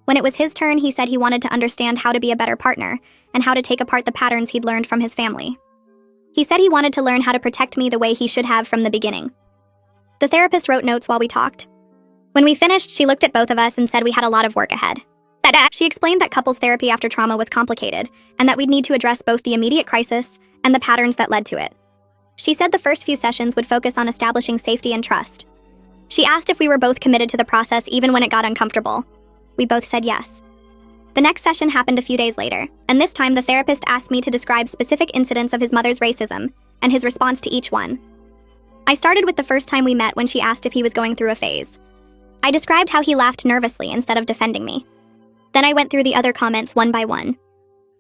When it was his turn, he said he wanted to understand how to be a better partner and how to take apart the patterns he'd learned from his family. He said he wanted to learn how to protect me the way he should have from the beginning. The therapist wrote notes while we talked. When we finished, she looked at both of us and said we had a lot of work ahead. She explained that couples therapy after trauma was complicated and that we'd need to address both the immediate crisis and the patterns that led to it. She said the first few sessions would focus on establishing safety and trust. She asked if we were both committed to the process even when it got uncomfortable. We both said yes. The next session happened a few days later, and this time the therapist asked me to describe specific incidents of his mother's racism and his response to each one. I started with the first time we met when she asked if he was going through a phase. I described how he laughed nervously instead of defending me. Then I went through the other comments one by one.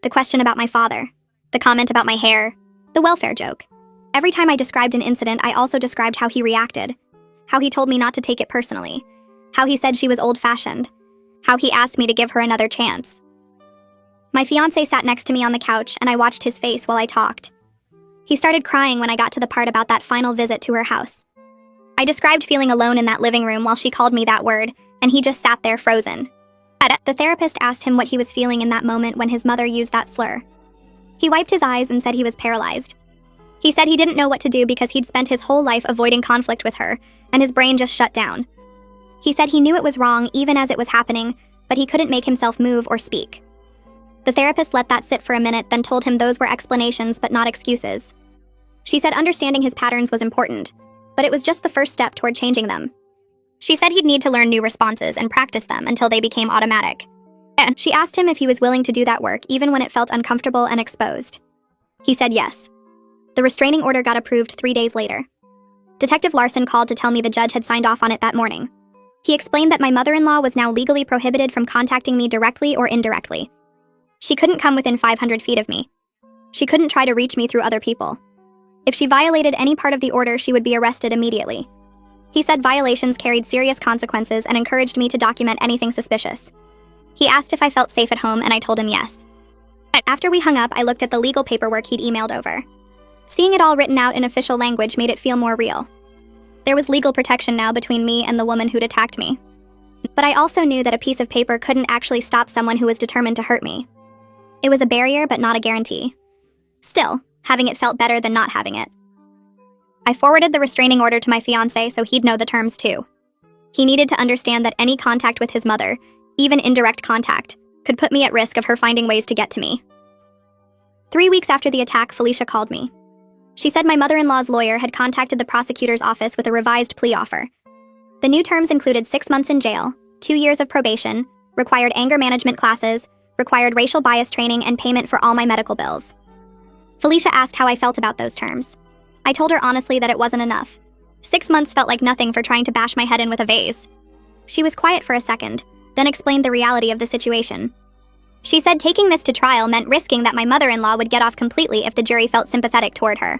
The question about my father, the comment about my hair, the welfare joke. Every time I described an incident, I also described how he reacted, how he told me not to take it personally, how he said she was old-fashioned, how he asked me to give her another chance. My fiancé sat next to me on the couch, and I watched his face while I talked. He started crying when I got to the part about that final visit to her house. I described feeling alone in that living room while she called me that word, and he just sat there frozen. The therapist asked him what he was feeling in that moment when his mother used that slur. He wiped his eyes and said he was paralyzed. He said he didn't know what to do because he'd spent his whole life avoiding conflict with her, and his brain just shut down. He said he knew it was wrong even as it was happening, but he couldn't make himself move or speak. The therapist let that sit for a minute, then told him those were explanations but not excuses. She said understanding his patterns was important, but it was just the first step toward changing them. She said he'd need to learn new responses and practice them until they became automatic. And she asked him if he was willing to do that work even when it felt uncomfortable and exposed. He said yes. The restraining order got approved 3 days later. Detective Larson called to tell me the judge had signed off on it that morning. He explained that my mother-in-law was now legally prohibited from contacting me directly or indirectly. She couldn't come within 500 feet of me. She couldn't try to reach me through other people. If she violated any part of the order, she would be arrested immediately. He said violations carried serious consequences and encouraged me to document anything suspicious. He asked if I felt safe at home, and I told him yes. After we hung up, I looked at the legal paperwork he'd emailed over. Seeing it all written out in official language made it feel more real. There was legal protection now between me and the woman who'd attacked me. But I also knew that a piece of paper couldn't actually stop someone who was determined to hurt me. It was a barrier, but not a guarantee. Still, having it felt better than not having it. I forwarded the restraining order to my fiancé so he'd know the terms too. He needed to understand that any contact with his mother, even indirect contact, could put me at risk of her finding ways to get to me. 3 weeks after the attack, Felicia called me. She said my mother-in-law's lawyer had contacted the prosecutor's office with a revised plea offer. The new terms included 6 months in jail, 2 years of probation, required anger management classes, required racial bias training, and payment for all my medical bills. Felicia asked how I felt about those terms. I told her honestly that it wasn't enough. 6 months felt like nothing for trying to bash my head in with a vase. She was quiet for a second, then explained the reality of the situation. She said taking this to trial meant risking that my mother-in-law would get off completely if the jury felt sympathetic toward her.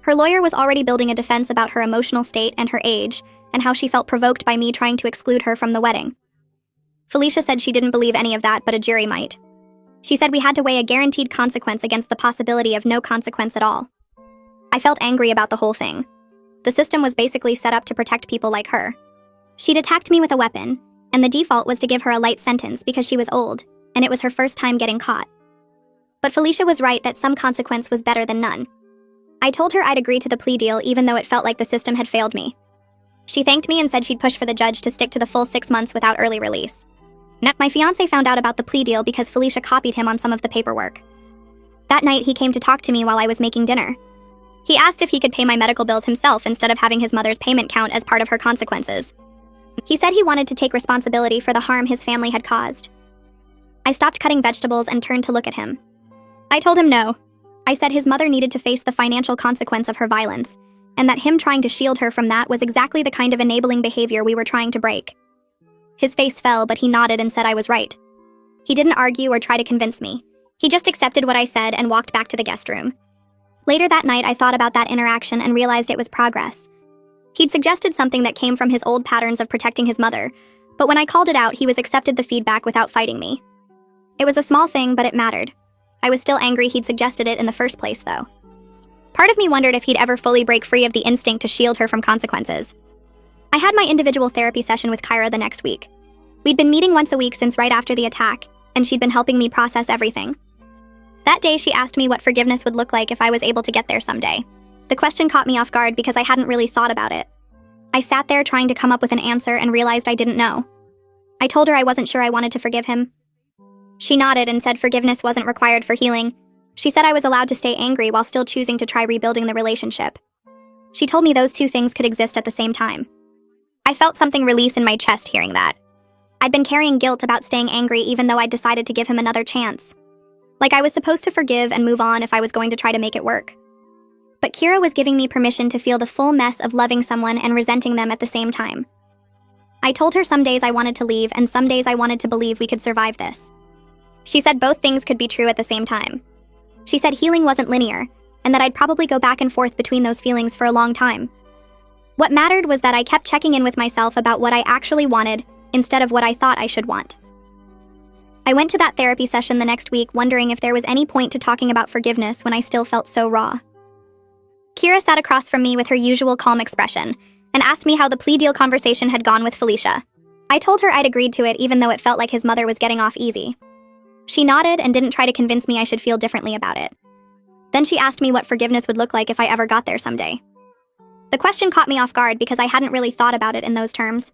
Her lawyer was already building a defense about her emotional state and her age, and how she felt provoked by me trying to exclude her from the wedding. Felicia said she didn't believe any of that, but a jury might. She said we had to weigh a guaranteed consequence against the possibility of no consequence at all. I felt angry about the whole thing. The system was basically set up to protect people like her. She'd attacked me with a weapon, and the default was to give her a light sentence because she was old, and it was her first time getting caught. But Felicia was right that some consequence was better than none. I told her I'd agree to the plea deal even though it felt like the system had failed me. She thanked me and said she'd push for the judge to stick to the full 6 months without early release. My fiancé found out about the plea deal because Felicia copied him on some of the paperwork. That night, he came to talk to me while I was making dinner. He asked if he could pay my medical bills himself instead of having his mother's payment count as part of her consequences. He said he wanted to take responsibility for the harm his family had caused. I stopped cutting vegetables and turned to look at him. I told him no. I said his mother needed to face the financial consequence of her violence, and that him trying to shield her from that was exactly the kind of enabling behavior we were trying to break. His face fell, but he nodded and said I was right. He didn't argue or try to convince me. He just accepted what I said and walked back to the guest room. Later that night, I thought about that interaction and realized it was progress. He'd suggested something that came from his old patterns of protecting his mother, but when I called it out, he was accepted the feedback without fighting me. It was a small thing, but it mattered. I was still angry he'd suggested it in the first place, though. Part of me wondered if he'd ever fully break free of the instinct to shield her from consequences. I had my individual therapy session with Kyra the next week. We'd been meeting once a week since right after the attack, and she'd been helping me process everything. That day, she asked me what forgiveness would look like if I was able to get there someday. The question caught me off guard because I hadn't really thought about it. I sat there trying to come up with an answer and realized I didn't know. I told her I wasn't sure I wanted to forgive him. She nodded and said forgiveness wasn't required for healing. She said I was allowed to stay angry while still choosing to try rebuilding the relationship. She told me those two things could exist at the same time. I felt something release in my chest hearing that. I'd been carrying guilt about staying angry even though I'd decided to give him another chance. Like I was supposed to forgive and move on if I was going to try to make it work. But Kira was giving me permission to feel the full mess of loving someone and resenting them at the same time. I told her some days I wanted to leave and some days I wanted to believe we could survive this. She said both things could be true at the same time. She said healing wasn't linear, and that I'd probably go back and forth between those feelings for a long time. What mattered was that I kept checking in with myself about what I actually wanted instead of what I thought I should want. I went to that therapy session the next week wondering if there was any point to talking about forgiveness when I still felt so raw. Kira sat across from me with her usual calm expression and asked me how the plea deal conversation had gone with Felicia. I told her I'd agreed to it even though it felt like his mother was getting off easy. She nodded and didn't try to convince me I should feel differently about it. Then she asked me what forgiveness would look like if I ever got there someday. The question caught me off guard because I hadn't really thought about it in those terms.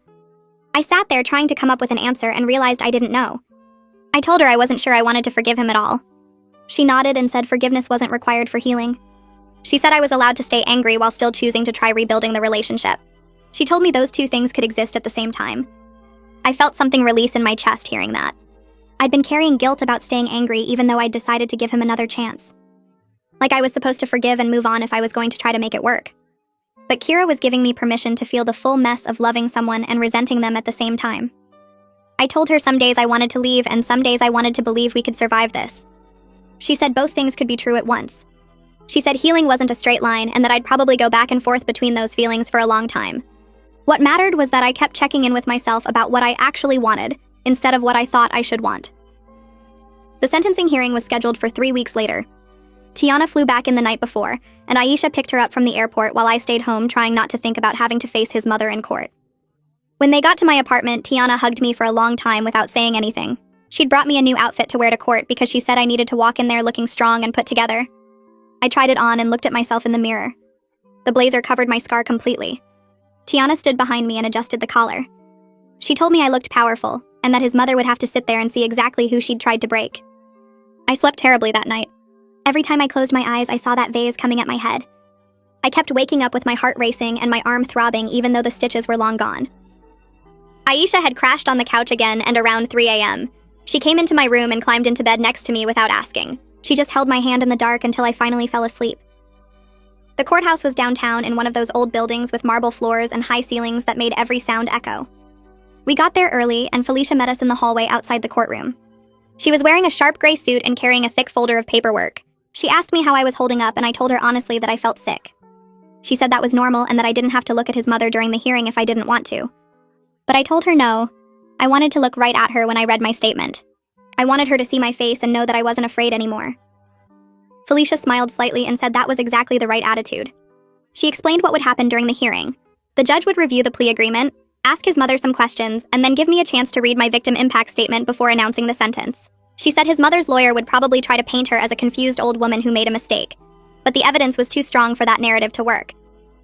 I sat there trying to come up with an answer and realized I didn't know. I told her I wasn't sure I wanted to forgive him at all. She nodded and said forgiveness wasn't required for healing. She said I was allowed to stay angry while still choosing to try rebuilding the relationship. She told me those two things could exist at the same time. I felt something release in my chest hearing that. I'd been carrying guilt about staying angry even though I'd decided to give him another chance. Like I was supposed to forgive and move on if I was going to try to make it work. But Kira was giving me permission to feel the full mess of loving someone and resenting them at the same time. I told her some days I wanted to leave and some days I wanted to believe we could survive this. She said both things could be true at once. She said healing wasn't a straight line and that I'd probably go back and forth between those feelings for a long time. What mattered was that I kept checking in with myself about what I actually wanted, instead of what I thought I should want. The sentencing hearing was scheduled for 3 weeks later. Tiana flew back in the night before, and Aisha picked her up from the airport while I stayed home trying not to think about having to face his mother in court. When they got to my apartment, Tiana hugged me for a long time without saying anything. She'd brought me a new outfit to wear to court because she said I needed to walk in there looking strong and put together. I tried it on and looked at myself in the mirror. The blazer covered my scar completely. Tiana stood behind me and adjusted the collar. She told me I looked powerful, and that his mother would have to sit there and see exactly who she'd tried to break. I slept terribly that night. Every time I closed my eyes, I saw that vase coming at my head. I kept waking up with my heart racing and my arm throbbing even though the stitches were long gone. Aisha had crashed on the couch again and around 3 a.m. She came into my room and climbed into bed next to me without asking. She just held my hand in the dark until I finally fell asleep. The courthouse was downtown in one of those old buildings with marble floors and high ceilings that made every sound echo. We got there early and Felicia met us in the hallway outside the courtroom. She was wearing a sharp gray suit and carrying a thick folder of paperwork. She asked me how I was holding up and I told her honestly that I felt sick. She said that was normal and that I didn't have to look at his mother during the hearing if I didn't want to. But I told her no. I wanted to look right at her when I read my statement. I wanted her to see my face and know that I wasn't afraid anymore. Felicia smiled slightly and said that was exactly the right attitude. She explained what would happen during the hearing. The judge would review the plea agreement, ask his mother some questions, and then give me a chance to read my victim impact statement before announcing the sentence. She said his mother's lawyer would probably try to paint her as a confused old woman who made a mistake, but the evidence was too strong for that narrative to work.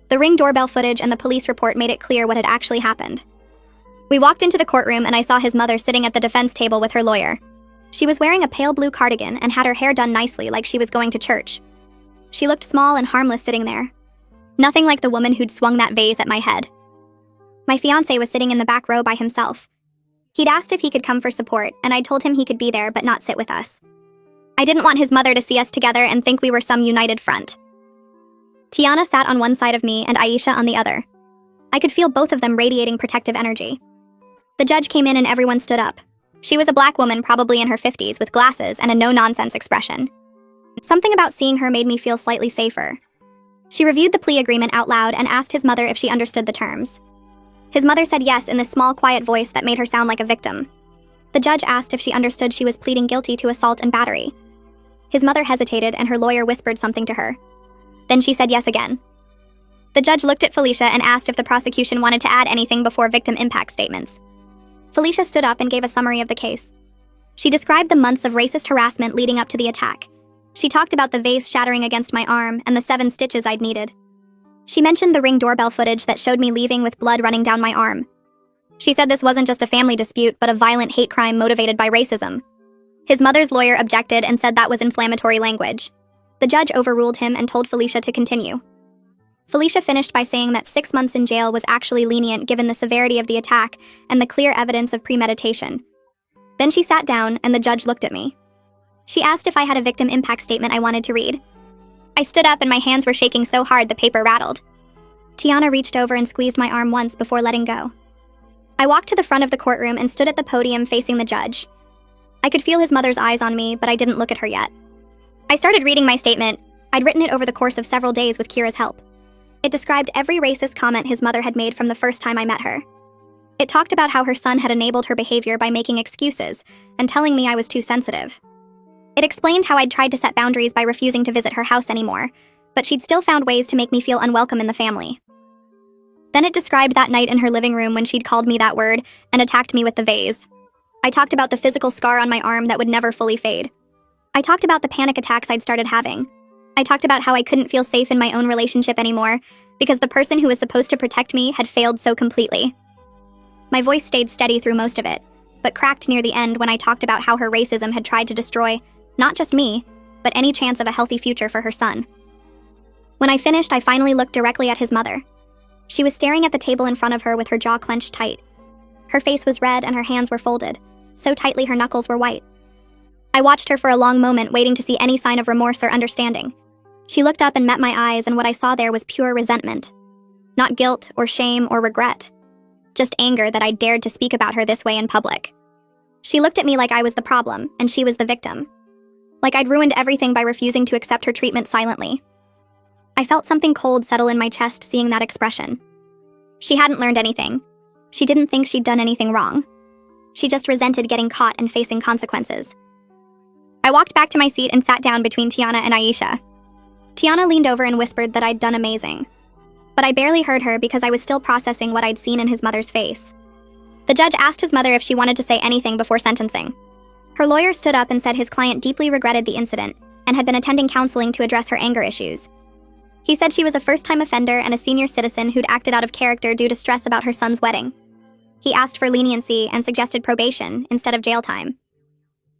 The Ring doorbell footage and the police report made it clear what had actually happened. We walked into the courtroom and I saw his mother sitting at the defense table with her lawyer. She was wearing a pale blue cardigan and had her hair done nicely like she was going to church. She looked small and harmless sitting there. Nothing like the woman who'd swung that vase at my head. My fiancé was sitting in the back row by himself. He'd asked if he could come for support, and I told him he could be there but not sit with us. I didn't want his mother to see us together and think we were some united front. Tiana sat on one side of me and Aisha on the other. I could feel both of them radiating protective energy. The judge came in and everyone stood up. She was a black woman probably in her 50s with glasses and a no-nonsense expression. Something about seeing her made me feel slightly safer. She reviewed the plea agreement out loud and asked his mother if she understood the terms. His mother said yes in this small, quiet voice that made her sound like a victim. The judge asked if she understood she was pleading guilty to assault and battery. His mother hesitated and her lawyer whispered something to her. Then she said yes again. The judge looked at Felicia and asked if the prosecution wanted to add anything before victim impact statements. Felicia stood up and gave a summary of the case. She described the months of racist harassment leading up to the attack. She talked about the vase shattering against my arm and the 7 stitches I'd needed. She mentioned the Ring doorbell footage that showed me leaving with blood running down my arm. She said this wasn't just a family dispute, but a violent hate crime motivated by racism. His mother's lawyer objected and said that was inflammatory language. The judge overruled him and told Felicia to continue. Felicia finished by saying that 6 months in jail was actually lenient given the severity of the attack and the clear evidence of premeditation. Then she sat down and the judge looked at me. She asked if I had a victim impact statement I wanted to read. I stood up and my hands were shaking so hard the paper rattled. Tiana reached over and squeezed my arm once before letting go. I walked to the front of the courtroom and stood at the podium facing the judge. I could feel his mother's eyes on me, but I didn't look at her yet. I started reading my statement. I'd written it over the course of several days with Kira's help. It described every racist comment his mother had made from the first time I met her. It talked about how her son had enabled her behavior by making excuses and telling me I was too sensitive. It explained how I'd tried to set boundaries by refusing to visit her house anymore, but she'd still found ways to make me feel unwelcome in the family. Then it described that night in her living room when she'd called me that word and attacked me with the vase. I talked about the physical scar on my arm that would never fully fade. I talked about the panic attacks I'd started having. I talked about how I couldn't feel safe in my own relationship anymore because the person who was supposed to protect me had failed so completely. My voice stayed steady through most of it, but cracked near the end when I talked about how her racism had tried to destroy not just me, but any chance of a healthy future for her son. When I finished, I finally looked directly at his mother. She was staring at the table in front of her with her jaw clenched tight. Her face was red and her hands were folded, so tightly her knuckles were white. I watched her for a long moment, waiting to see any sign of remorse or understanding. She looked up and met my eyes, and what I saw there was pure resentment. Not guilt or shame or regret. Just anger that I dared to speak about her this way in public. She looked at me like I was the problem, and she was the victim. Like I'd ruined everything by refusing to accept her treatment silently. I felt something cold settle in my chest seeing that expression. She hadn't learned anything. She didn't think she'd done anything wrong. She just resented getting caught and facing consequences. I walked back to my seat and sat down between Tiana and Aisha. Tiana leaned over and whispered that I'd done amazing. But I barely heard her because I was still processing what I'd seen in his mother's face. The judge asked his mother if she wanted to say anything before sentencing. Her lawyer stood up and said his client deeply regretted the incident and had been attending counseling to address her anger issues. He said she was a first-time offender and a senior citizen who'd acted out of character due to stress about her son's wedding. He asked for leniency and suggested probation instead of jail time.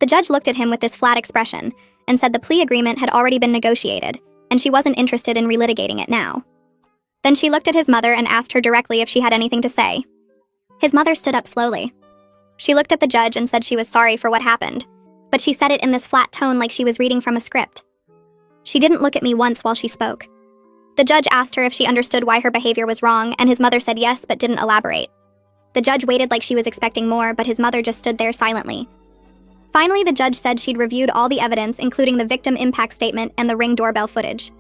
The judge looked at him with this flat expression and said the plea agreement had already been negotiated, and she wasn't interested in relitigating it now. Then she looked at his mother and asked her directly if she had anything to say. His mother stood up slowly. She looked at the judge and said she was sorry for what happened, but she said it in this flat tone like she was reading from a script. She didn't look at me once while she spoke. The judge asked her if she understood why her behavior was wrong, and his mother said yes but didn't elaborate. The judge waited like she was expecting more, but his mother just stood there silently. Finally, the judge said she'd reviewed all the evidence, including the victim impact statement and the Ring doorbell footage.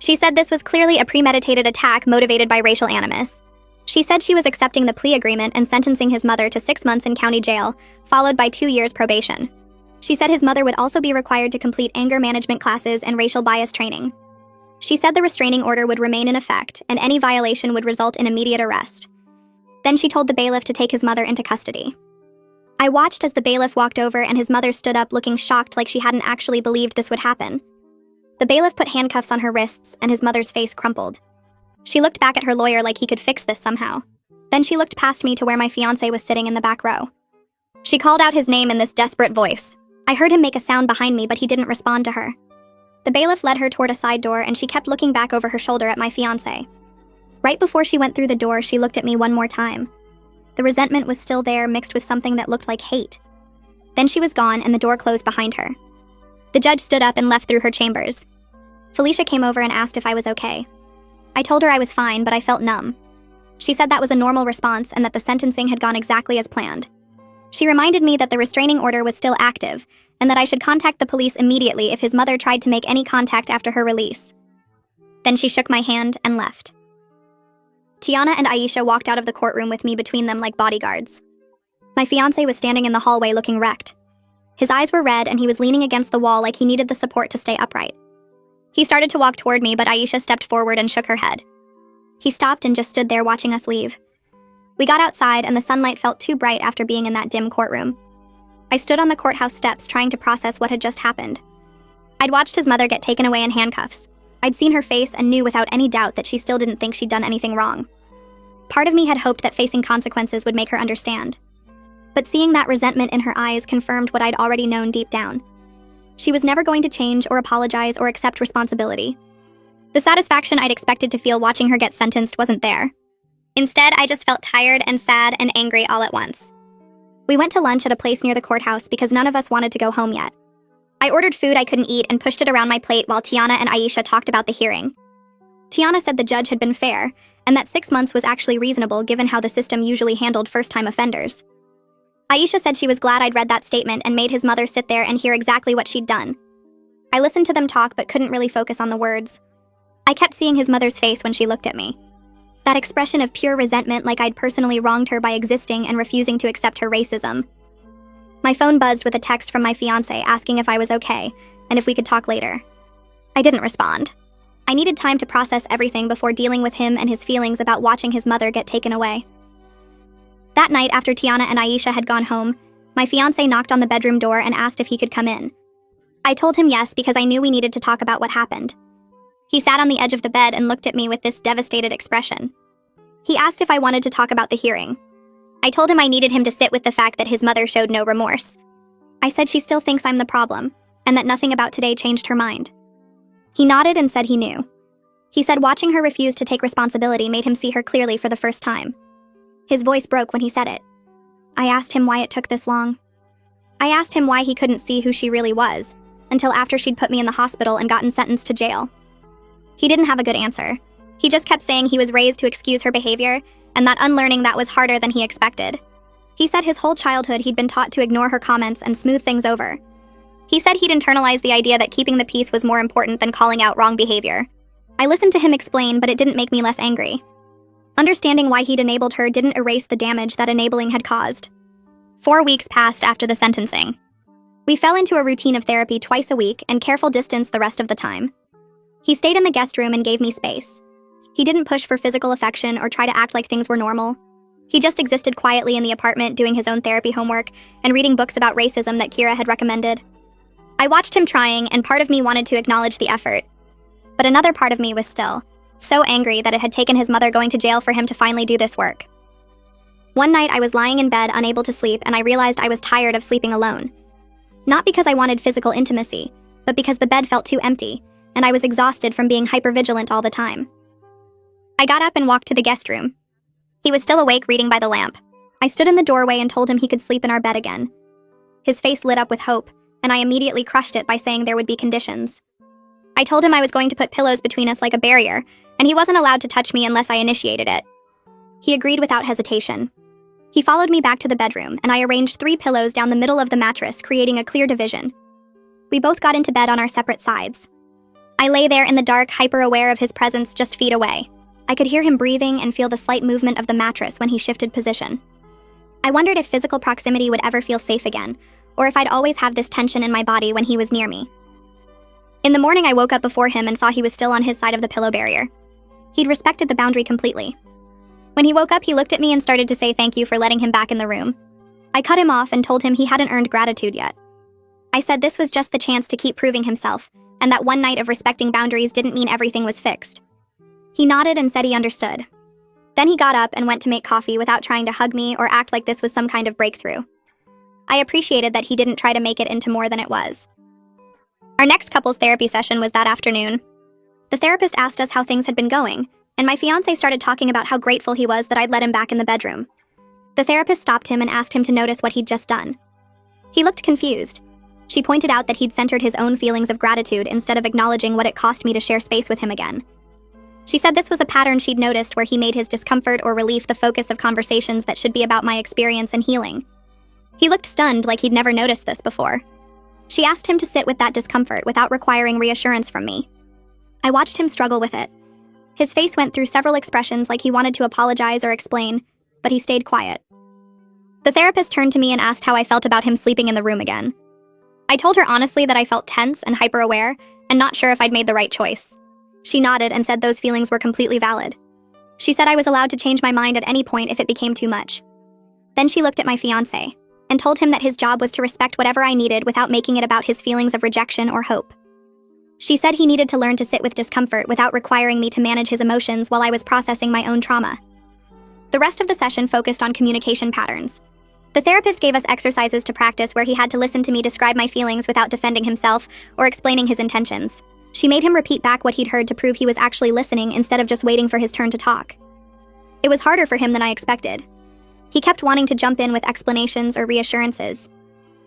She said this was clearly a premeditated attack motivated by racial animus. She said she was accepting the plea agreement and sentencing his mother to 6 months in county jail, followed by 2 years probation. She said his mother would also be required to complete anger management classes and racial bias training. She said the restraining order would remain in effect, and any violation would result in immediate arrest. Then she told the bailiff to take his mother into custody. I watched as the bailiff walked over and his mother stood up looking shocked like she hadn't actually believed this would happen. The bailiff put handcuffs on her wrists and his mother's face crumpled. She looked back at her lawyer like he could fix this somehow. Then she looked past me to where my fiancé was sitting in the back row. She called out his name in this desperate voice. I heard him make a sound behind me, but he didn't respond to her. The bailiff led her toward a side door and she kept looking back over her shoulder at my fiancé. Right before she went through the door, she looked at me one more time. The resentment was still there, mixed with something that looked like hate. Then she was gone and the door closed behind her. The judge stood up and left through her chambers. Felicia came over and asked if I was okay. I told her I was fine, but I felt numb. She said that was a normal response and that the sentencing had gone exactly as planned. She reminded me that the restraining order was still active and that I should contact the police immediately if his mother tried to make any contact after her release. Then she shook my hand and left. Tiana and Aisha walked out of the courtroom with me between them like bodyguards. My fiancé was standing in the hallway looking wrecked. His eyes were red and he was leaning against the wall like he needed the support to stay upright. He started to walk toward me, but Aisha stepped forward and shook her head. He stopped and just stood there watching us leave. We got outside and the sunlight felt too bright after being in that dim courtroom. I stood on the courthouse steps trying to process what had just happened. I'd watched his mother get taken away in handcuffs. I'd seen her face and knew without any doubt that she still didn't think she'd done anything wrong. Part of me had hoped that facing consequences would make her understand. But seeing that resentment in her eyes confirmed what I'd already known deep down. She was never going to change or apologize or accept responsibility. The satisfaction I'd expected to feel watching her get sentenced wasn't there. Instead, I just felt tired and sad and angry all at once. We went to lunch at a place near the courthouse because none of us wanted to go home yet. I ordered food I couldn't eat and pushed it around my plate while Tiana and Aisha talked about the hearing. Tiana said the judge had been fair, and that 6 months was actually reasonable given how the system usually handled first-time offenders. Aisha said she was glad I'd read that statement and made his mother sit there and hear exactly what she'd done. I listened to them talk but couldn't really focus on the words. I kept seeing his mother's face when she looked at me. That expression of pure resentment like I'd personally wronged her by existing and refusing to accept her racism. My phone buzzed with a text from my fiancé asking if I was okay and if we could talk later. I didn't respond. I needed time to process everything before dealing with him and his feelings about watching his mother get taken away. That night, after Tiana and Aisha had gone home, my fiancé knocked on the bedroom door and asked if he could come in. I told him yes because I knew we needed to talk about what happened. He sat on the edge of the bed and looked at me with this devastated expression. He asked if I wanted to talk about the hearing. I told him I needed him to sit with the fact that his mother showed no remorse. I said she still thinks I'm the problem, and that nothing about today changed her mind. He nodded and said he knew. He said watching her refuse to take responsibility made him see her clearly for the first time. His voice broke when he said it. I asked him why it took this long. I asked him why he couldn't see who she really was, until after she'd put me in the hospital and gotten sentenced to jail. He didn't have a good answer. He just kept saying he was raised to excuse her behavior, and that unlearning that was harder than he expected. He said his whole childhood he'd been taught to ignore her comments and smooth things over. He said he'd internalized the idea that keeping the peace was more important than calling out wrong behavior. I listened to him explain, but it didn't make me less angry. Understanding why he'd enabled her didn't erase the damage that enabling had caused. 4 weeks passed after the sentencing. We fell into a routine of therapy twice a week and careful distance the rest of the time. He stayed in the guest room and gave me space. He didn't push for physical affection or try to act like things were normal. He just existed quietly in the apartment doing his own therapy homework and reading books about racism that Kira had recommended. I watched him trying, and part of me wanted to acknowledge the effort. But another part of me was still so angry that it had taken his mother going to jail for him to finally do this work. One night I was lying in bed unable to sleep, and I realized I was tired of sleeping alone. Not because I wanted physical intimacy, but because the bed felt too empty, and I was exhausted from being hypervigilant all the time. I got up and walked to the guest room. He was still awake reading by the lamp. I stood in the doorway and told him he could sleep in our bed again. His face lit up with hope, and I immediately crushed it by saying there would be conditions. I told him I was going to put pillows between us like a barrier, and he wasn't allowed to touch me unless I initiated it. He agreed without hesitation. He followed me back to the bedroom, and I arranged 3 pillows down the middle of the mattress, creating a clear division. We both got into bed on our separate sides. I lay there in the dark, hyper-aware of his presence just feet away. I could hear him breathing and feel the slight movement of the mattress when he shifted position. I wondered if physical proximity would ever feel safe again, or if I'd always have this tension in my body when he was near me. In the morning, I woke up before him and saw he was still on his side of the pillow barrier. He'd respected the boundary completely. When he woke up, he looked at me and started to say thank you for letting him back in the room. I cut him off and told him he hadn't earned gratitude yet. I said this was just the chance to keep proving himself, and that one night of respecting boundaries didn't mean everything was fixed. He nodded and said he understood. Then he got up and went to make coffee without trying to hug me or act like this was some kind of breakthrough. I appreciated that he didn't try to make it into more than it was. Our next couples therapy session was that afternoon. The therapist asked us how things had been going, and my fiancé started talking about how grateful he was that I'd let him back in the bedroom. The therapist stopped him and asked him to notice what he'd just done. He looked confused. She pointed out that he'd centered his own feelings of gratitude instead of acknowledging what it cost me to share space with him again. She said this was a pattern she'd noticed where he made his discomfort or relief the focus of conversations that should be about my experience and healing. He looked stunned, like he'd never noticed this before. She asked him to sit with that discomfort without requiring reassurance from me. I watched him struggle with it. His face went through several expressions like he wanted to apologize or explain, but he stayed quiet. The therapist turned to me and asked how I felt about him sleeping in the room again. I told her honestly that I felt tense and hyper-aware and not sure if I'd made the right choice. She nodded and said those feelings were completely valid. She said I was allowed to change my mind at any point if it became too much. Then she looked at my fiancé and told him that his job was to respect whatever I needed without making it about his feelings of rejection or hope. She said he needed to learn to sit with discomfort without requiring me to manage his emotions while I was processing my own trauma. The rest of the session focused on communication patterns. The therapist gave us exercises to practice where he had to listen to me describe my feelings without defending himself or explaining his intentions. She made him repeat back what he'd heard to prove he was actually listening instead of just waiting for his turn to talk. It was harder for him than I expected. He kept wanting to jump in with explanations or reassurances.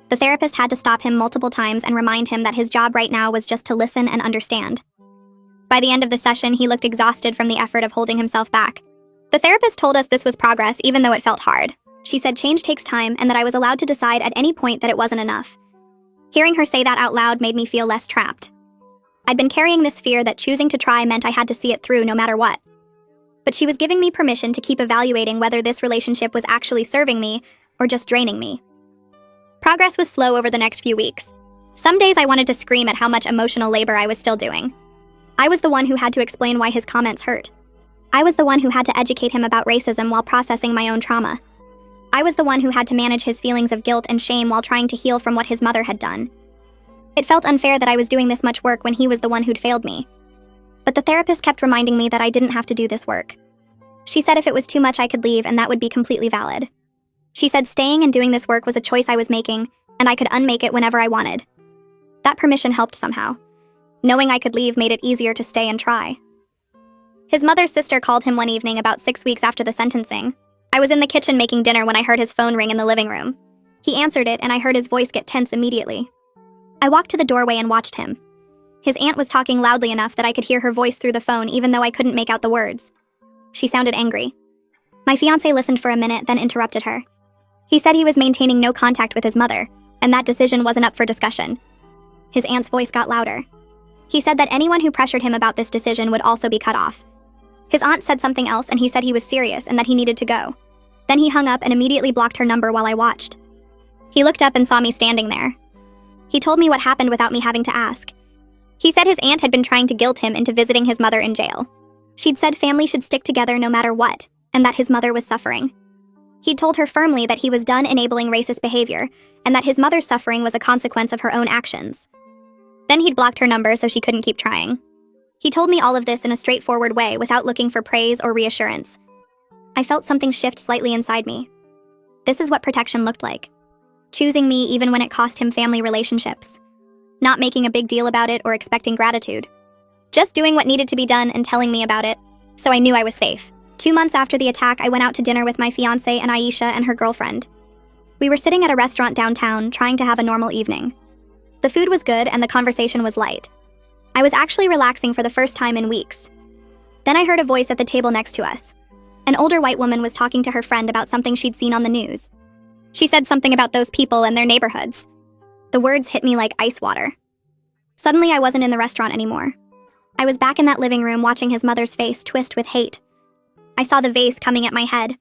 The therapist had to stop him multiple times and remind him that his job right now was just to listen and understand. By the end of the session, he looked exhausted from the effort of holding himself back. The therapist told us this was progress even though it felt hard. She said change takes time and that I was allowed to decide at any point that it wasn't enough. Hearing her say that out loud made me feel less trapped. I'd been carrying this fear that choosing to try meant I had to see it through no matter what. But she was giving me permission to keep evaluating whether this relationship was actually serving me or just draining me. Progress was slow over the next few weeks. Some days I wanted to scream at how much emotional labor I was still doing. I was the one who had to explain why his comments hurt. I was the one who had to educate him about racism while processing my own trauma. I was the one who had to manage his feelings of guilt and shame while trying to heal from what his mother had done. It felt unfair that I was doing this much work when he was the one who'd failed me. But the therapist kept reminding me that I didn't have to do this work. She said if it was too much I could leave and that would be completely valid. She said staying and doing this work was a choice I was making, and I could unmake it whenever I wanted. That permission helped somehow. Knowing I could leave made it easier to stay and try. His mother's sister called him one evening about 6 weeks after the sentencing. I was in the kitchen making dinner when I heard his phone ring in the living room. He answered it, and I heard his voice get tense immediately. I walked to the doorway and watched him. His aunt was talking loudly enough that I could hear her voice through the phone even though I couldn't make out the words. She sounded angry. My fiancé listened for a minute, then interrupted her. He said he was maintaining no contact with his mother, and that decision wasn't up for discussion. His aunt's voice got louder. He said that anyone who pressured him about this decision would also be cut off. His aunt said something else, and he said he was serious and that he needed to go. Then he hung up and immediately blocked her number while I watched. He looked up and saw me standing there. He told me what happened without me having to ask. He said his aunt had been trying to guilt him into visiting his mother in jail. She'd said family should stick together no matter what, and that his mother was suffering. He'd told her firmly that he was done enabling racist behavior, and that his mother's suffering was a consequence of her own actions. Then he'd blocked her number so she couldn't keep trying. He told me all of this in a straightforward way without looking for praise or reassurance. I felt something shift slightly inside me. This is what protection looked like. Choosing me even when it cost him family relationships. Not making a big deal about it or expecting gratitude. Just doing what needed to be done and telling me about it, so I knew I was safe. 2 months after the attack, I went out to dinner with my fiancé and Aisha and her girlfriend. We were sitting at a restaurant downtown, trying to have a normal evening. The food was good and the conversation was light. I was actually relaxing for the first time in weeks. Then I heard a voice at the table next to us. An older white woman was talking to her friend about something she'd seen on the news. She said something about those people and their neighborhoods. The words hit me like ice water. Suddenly, I wasn't in the restaurant anymore. I was back in that living room watching his mother's face twist with hate. I saw the vase coming at my head.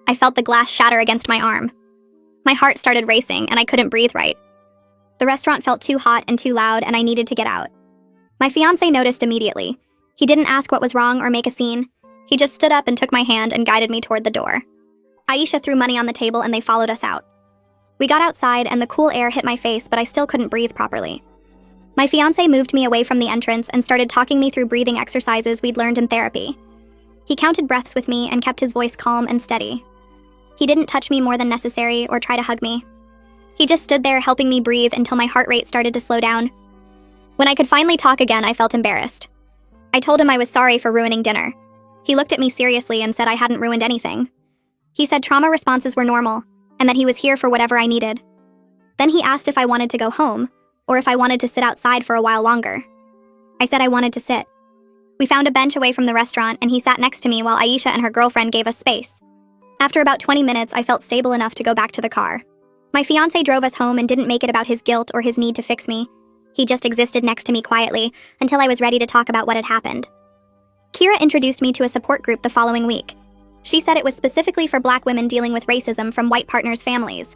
I felt the glass shatter against my arm. My heart started racing, and I couldn't breathe right. The restaurant felt too hot and too loud, and I needed to get out. My fiancé noticed immediately. He didn't ask what was wrong or make a scene. He just stood up and took my hand and guided me toward the door. Aisha threw money on the table, and they followed us out. We got outside, and the cool air hit my face, but I still couldn't breathe properly. My fiancé moved me away from the entrance and started talking me through breathing exercises we'd learned in therapy. He counted breaths with me and kept his voice calm and steady. He didn't touch me more than necessary or try to hug me. He just stood there helping me breathe until my heart rate started to slow down. When I could finally talk again, I felt embarrassed. I told him I was sorry for ruining dinner. He looked at me seriously and said I hadn't ruined anything. He said trauma responses were normal, and that he was here for whatever I needed. Then he asked if I wanted to go home, or if I wanted to sit outside for a while longer. I said I wanted to sit. We found a bench away from the restaurant, and he sat next to me while Aisha and her girlfriend gave us space. After about 20 minutes, I felt stable enough to go back to the car. My fiancé drove us home and didn't make it about his guilt or his need to fix me. He just existed next to me quietly until I was ready to talk about what had happened. Kira introduced me to a support group the following week. She said it was specifically for Black women dealing with racism from white partners' families.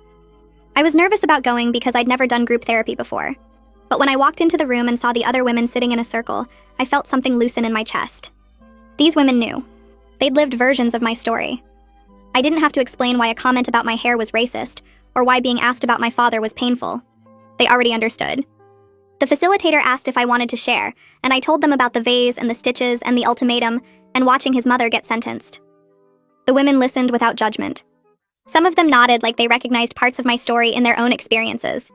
I was nervous about going because I'd never done group therapy before. But when I walked into the room and saw the other women sitting in a circle, I felt something loosen in my chest. These women knew. They'd lived versions of my story. I didn't have to explain why a comment about my hair was racist, or why being asked about my father was painful. They already understood. The facilitator asked if I wanted to share, and I told them about the vase and the stitches and the ultimatum and watching his mother get sentenced. The women listened without judgment. Some of them nodded like they recognized parts of my story in their own experiences.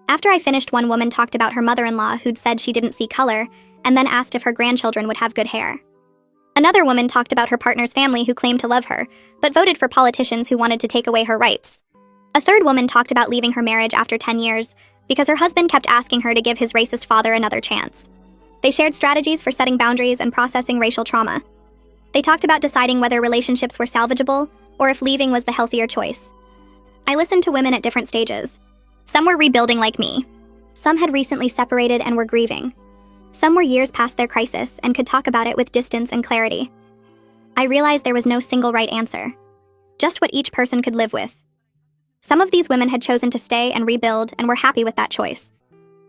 After I finished, one woman talked about her mother-in-law who'd said she didn't see color, and then asked if her grandchildren would have good hair. Another woman talked about her partner's family who claimed to love her, but voted for politicians who wanted to take away her rights. A third woman talked about leaving her marriage after 10 years because her husband kept asking her to give his racist father another chance. They shared strategies for setting boundaries and processing racial trauma. They talked about deciding whether relationships were salvageable or if leaving was the healthier choice. I listened to women at different stages. Some were rebuilding like me. Some had recently separated and were grieving. Some were years past their crisis and could talk about it with distance and clarity. I realized there was no single right answer, just what each person could live with. Some of these women had chosen to stay and rebuild and were happy with that choice.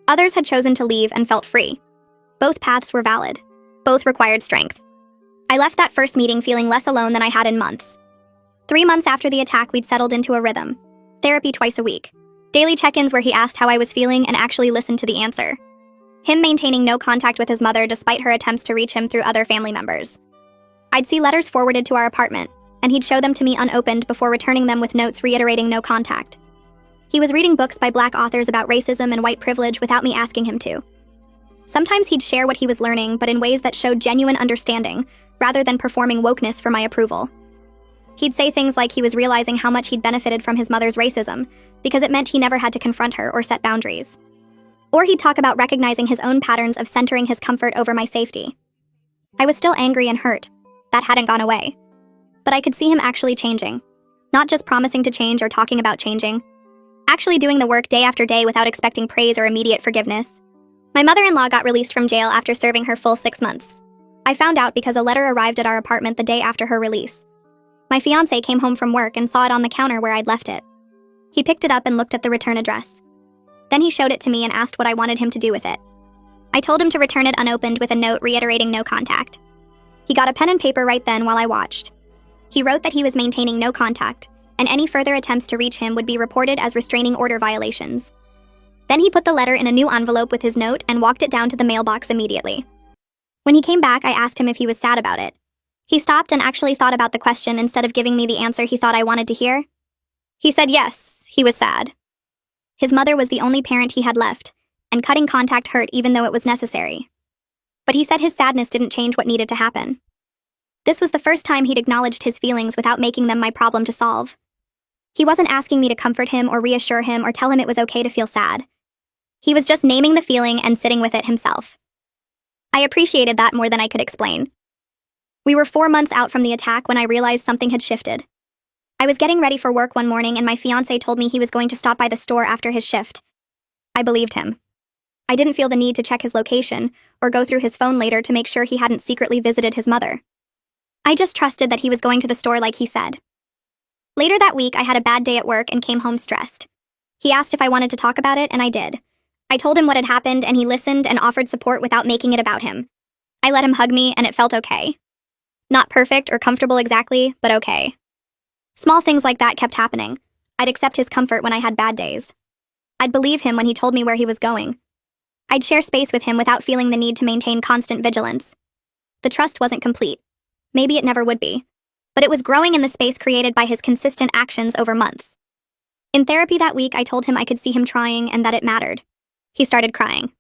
Others had chosen to leave and felt free. Both paths were valid. Both required strength. I left that first meeting feeling less alone than I had in months. 3 months after the attack, we'd settled into a rhythm. Therapy twice a week. Daily check-ins where he asked how I was feeling and actually listened to the answer. Him maintaining no contact with his mother despite her attempts to reach him through other family members. I'd see letters forwarded to our apartment, and he'd show them to me unopened before returning them with notes reiterating no contact. He was reading books by Black authors about racism and white privilege without me asking him to. Sometimes he'd share what he was learning, but in ways that showed genuine understanding, rather than performing wokeness for my approval. He'd say things like he was realizing how much he'd benefited from his mother's racism, because it meant he never had to confront her or set boundaries. Or he'd talk about recognizing his own patterns of centering his comfort over my safety. I was still angry and hurt. That hadn't gone away. But I could see him actually changing. Not just promising to change or talking about changing. Actually doing the work day after day without expecting praise or immediate forgiveness. My mother-in-law got released from jail after serving her full 6 months. I found out because a letter arrived at our apartment the day after her release. My fiancé came home from work and saw it on the counter where I'd left it. He picked it up and looked at the return address. Then he showed it to me and asked what I wanted him to do with it. I told him to return it unopened with a note reiterating no contact. He got a pen and paper right then while I watched. He wrote that he was maintaining no contact, and any further attempts to reach him would be reported as restraining order violations. Then he put the letter in a new envelope with his note and walked it down to the mailbox immediately. When he came back, I asked him if he was sad about it. He stopped and actually thought about the question instead of giving me the answer he thought I wanted to hear. He said yes, he was sad. His mother was the only parent he had left, and cutting contact hurt even though it was necessary. But he said his sadness didn't change what needed to happen. This was the first time he'd acknowledged his feelings without making them my problem to solve. He wasn't asking me to comfort him or reassure him or tell him it was okay to feel sad. He was just naming the feeling and sitting with it himself. I appreciated that more than I could explain. We were 4 months out from the attack when I realized something had shifted. I was getting ready for work one morning and my fiancé told me he was going to stop by the store after his shift. I believed him. I didn't feel the need to check his location or go through his phone later to make sure he hadn't secretly visited his mother. I just trusted that he was going to the store like he said. Later that week, I had a bad day at work and came home stressed. He asked if I wanted to talk about it, and I did. I told him what had happened, and he listened and offered support without making it about him. I let him hug me, and it felt okay. Not perfect or comfortable exactly, but okay. Small things like that kept happening. I'd accept his comfort when I had bad days. I'd believe him when he told me where he was going. I'd share space with him without feeling the need to maintain constant vigilance. The trust wasn't complete. Maybe it never would be. But it was growing in the space created by his consistent actions over months. In therapy that week, I told him I could see him trying and that it mattered. He started crying.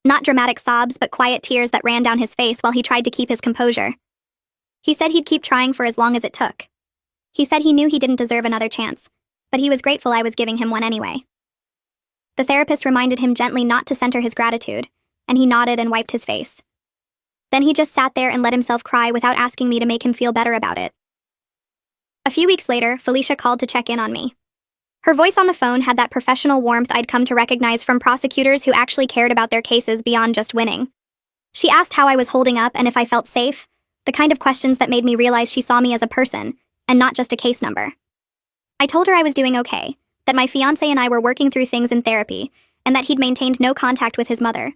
Not dramatic sobs, but quiet tears that ran down his face while he tried to keep his composure. He said he'd keep trying for as long as it took. He said he knew he didn't deserve another chance, but he was grateful I was giving him one anyway. The therapist reminded him gently not to center his gratitude, and he nodded and wiped his face. Then he just sat there and let himself cry without asking me to make him feel better about it. A few weeks later, Felicia called to check in on me. Her voice on the phone had that professional warmth I'd come to recognize from prosecutors who actually cared about their cases beyond just winning. She asked how I was holding up and if I felt safe, the kind of questions that made me realize she saw me as a person, and not just a case number. I told her I was doing okay, that my fiancé and I were working through things in therapy, and that he'd maintained no contact with his mother.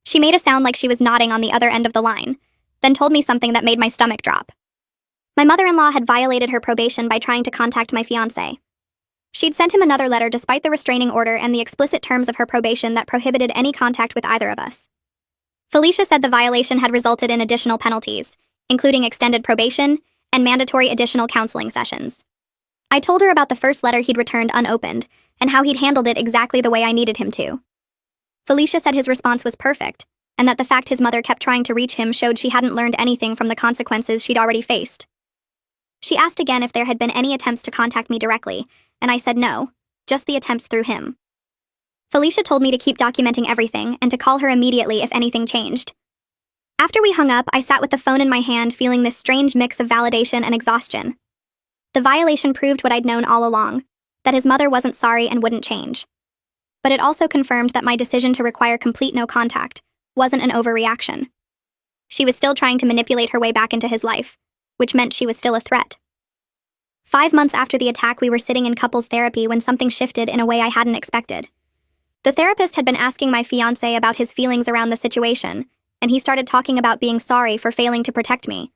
She made a sound like she was nodding on the other end of the line, then told me something that made my stomach drop. My mother-in-law had violated her probation by trying to contact my fiancé. She'd sent him another letter despite the restraining order and the explicit terms of her probation that prohibited any contact with either of us. Felicia said the violation had resulted in additional penalties, including extended probation and mandatory additional counseling sessions. I told her about the first letter he'd returned unopened and how he'd handled it exactly the way I needed him to. Felicia said his response was perfect, and that the fact his mother kept trying to reach him showed she hadn't learned anything from the consequences she'd already faced. She asked again if there had been any attempts to contact me directly, and I said no, just the attempts through him. Felicia told me to keep documenting everything and to call her immediately if anything changed. After we hung up, I sat with the phone in my hand feeling this strange mix of validation and exhaustion. The violation proved what I'd known all along, that his mother wasn't sorry and wouldn't change. But it also confirmed that my decision to require complete no contact wasn't an overreaction. She was still trying to manipulate her way back into his life, which meant she was still a threat. 5 months after the attack, we were sitting in couples therapy when something shifted in a way I hadn't expected. The therapist had been asking my fiancé about his feelings around the situation, and he started talking about being sorry for failing to protect me.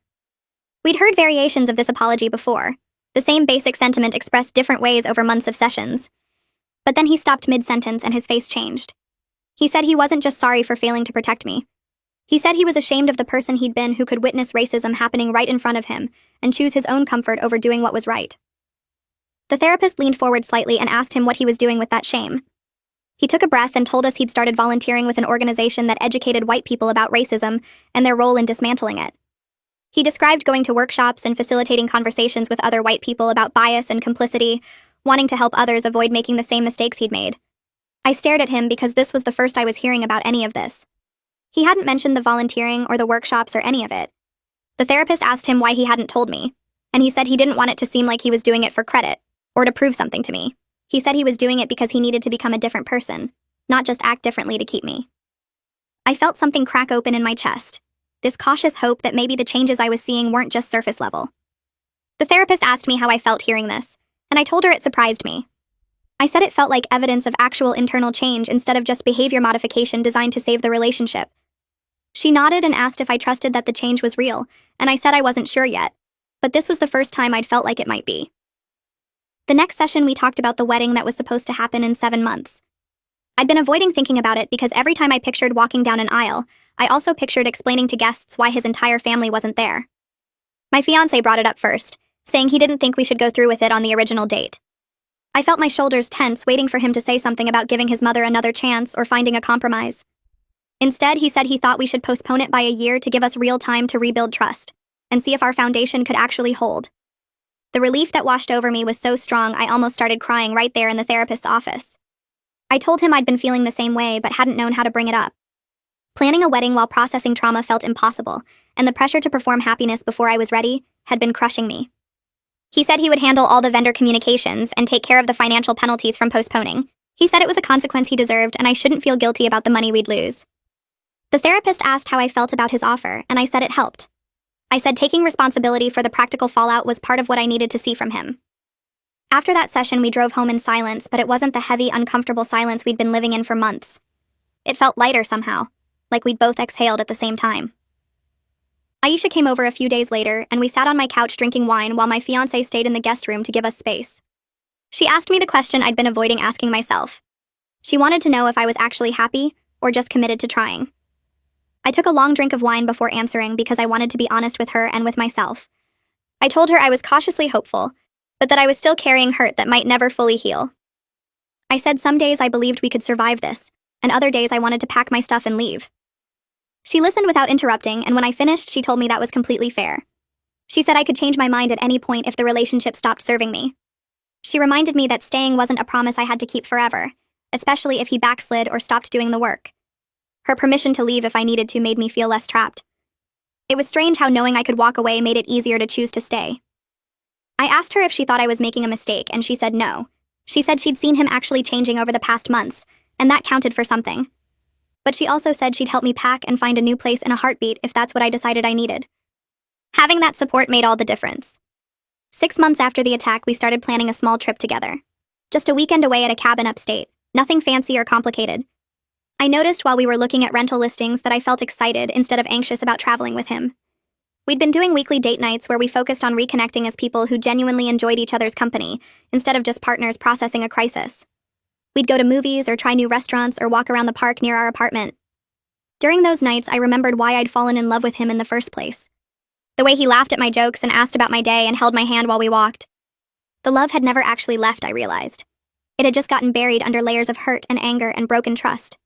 We'd heard variations of this apology before, the same basic sentiment expressed different ways over months of sessions. But then he stopped mid-sentence and his face changed. He said he wasn't just sorry for failing to protect me. He said he was ashamed of the person he'd been who could witness racism happening right in front of him and choose his own comfort over doing what was right. The therapist leaned forward slightly and asked him what he was doing with that shame. He took a breath and told us he'd started volunteering with an organization that educated white people about racism and their role in dismantling it. He described going to workshops and facilitating conversations with other white people about bias and complicity, wanting to help others avoid making the same mistakes he'd made. I stared at him because this was the first I was hearing about any of this. He hadn't mentioned the volunteering or the workshops or any of it. The therapist asked him why he hadn't told me, and he said he didn't want it to seem like he was doing it for credit or to prove something to me. He said he was doing it because he needed to become a different person, not just act differently to keep me. I felt something crack open in my chest, this cautious hope that maybe the changes I was seeing weren't just surface level. The therapist asked me how I felt hearing this, and I told her it surprised me. I said it felt like evidence of actual internal change instead of just behavior modification designed to save the relationship. She nodded and asked if I trusted that the change was real, and I said I wasn't sure yet, but this was the first time I'd felt like it might be. The next session we talked about the wedding that was supposed to happen in 7 months. I'd been avoiding thinking about it because every time I pictured walking down an aisle, I also pictured explaining to guests why his entire family wasn't there. My fiancé brought it up first, saying he didn't think we should go through with it on the original date. I felt my shoulders tense, waiting for him to say something about giving his mother another chance or finding a compromise. Instead, he said he thought we should postpone it by a year to give us real time to rebuild trust and see if our foundation could actually hold. The relief that washed over me was so strong I almost started crying right there in the therapist's office. I told him I'd been feeling the same way but hadn't known how to bring it up. Planning a wedding while processing trauma felt impossible, and the pressure to perform happiness before I was ready had been crushing me. He said he would handle all the vendor communications and take care of the financial penalties from postponing. He said it was a consequence he deserved and I shouldn't feel guilty about the money we'd lose. The therapist asked how I felt about his offer, and I said it helped. I said taking responsibility for the practical fallout was part of what I needed to see from him. After that session, we drove home in silence, but it wasn't the heavy, uncomfortable silence we'd been living in for months. It felt lighter somehow, like we'd both exhaled at the same time. Aisha came over a few days later, and we sat on my couch drinking wine while my fiancé stayed in the guest room to give us space. She asked me the question I'd been avoiding asking myself. She wanted to know if I was actually happy or just committed to trying. I took a long drink of wine before answering because I wanted to be honest with her and with myself. I told her I was cautiously hopeful, but that I was still carrying hurt that might never fully heal. I said some days I believed we could survive this, and other days I wanted to pack my stuff and leave. She listened without interrupting, and when I finished, she told me that was completely fair. She said I could change my mind at any point if the relationship stopped serving me. She reminded me that staying wasn't a promise I had to keep forever, especially if he backslid or stopped doing the work. Her permission to leave if I needed to made me feel less trapped. It was strange how knowing I could walk away made it easier to choose to stay. I asked her if she thought I was making a mistake, and she said no. She said she'd seen him actually changing over the past months, and that counted for something. But she also said she'd help me pack and find a new place in a heartbeat if that's what I decided I needed. Having that support made all the difference. 6 months after the attack, we started planning a small trip together. Just a weekend away at a cabin upstate, nothing fancy or complicated. I noticed while we were looking at rental listings that I felt excited instead of anxious about traveling with him. We'd been doing weekly date nights where we focused on reconnecting as people who genuinely enjoyed each other's company, instead of just partners processing a crisis. We'd go to movies or try new restaurants or walk around the park near our apartment. During those nights, I remembered why I'd fallen in love with him in the first place. The way he laughed at my jokes and asked about my day and held my hand while we walked. The love had never actually left, I realized. It had just gotten buried under layers of hurt and anger and broken trust.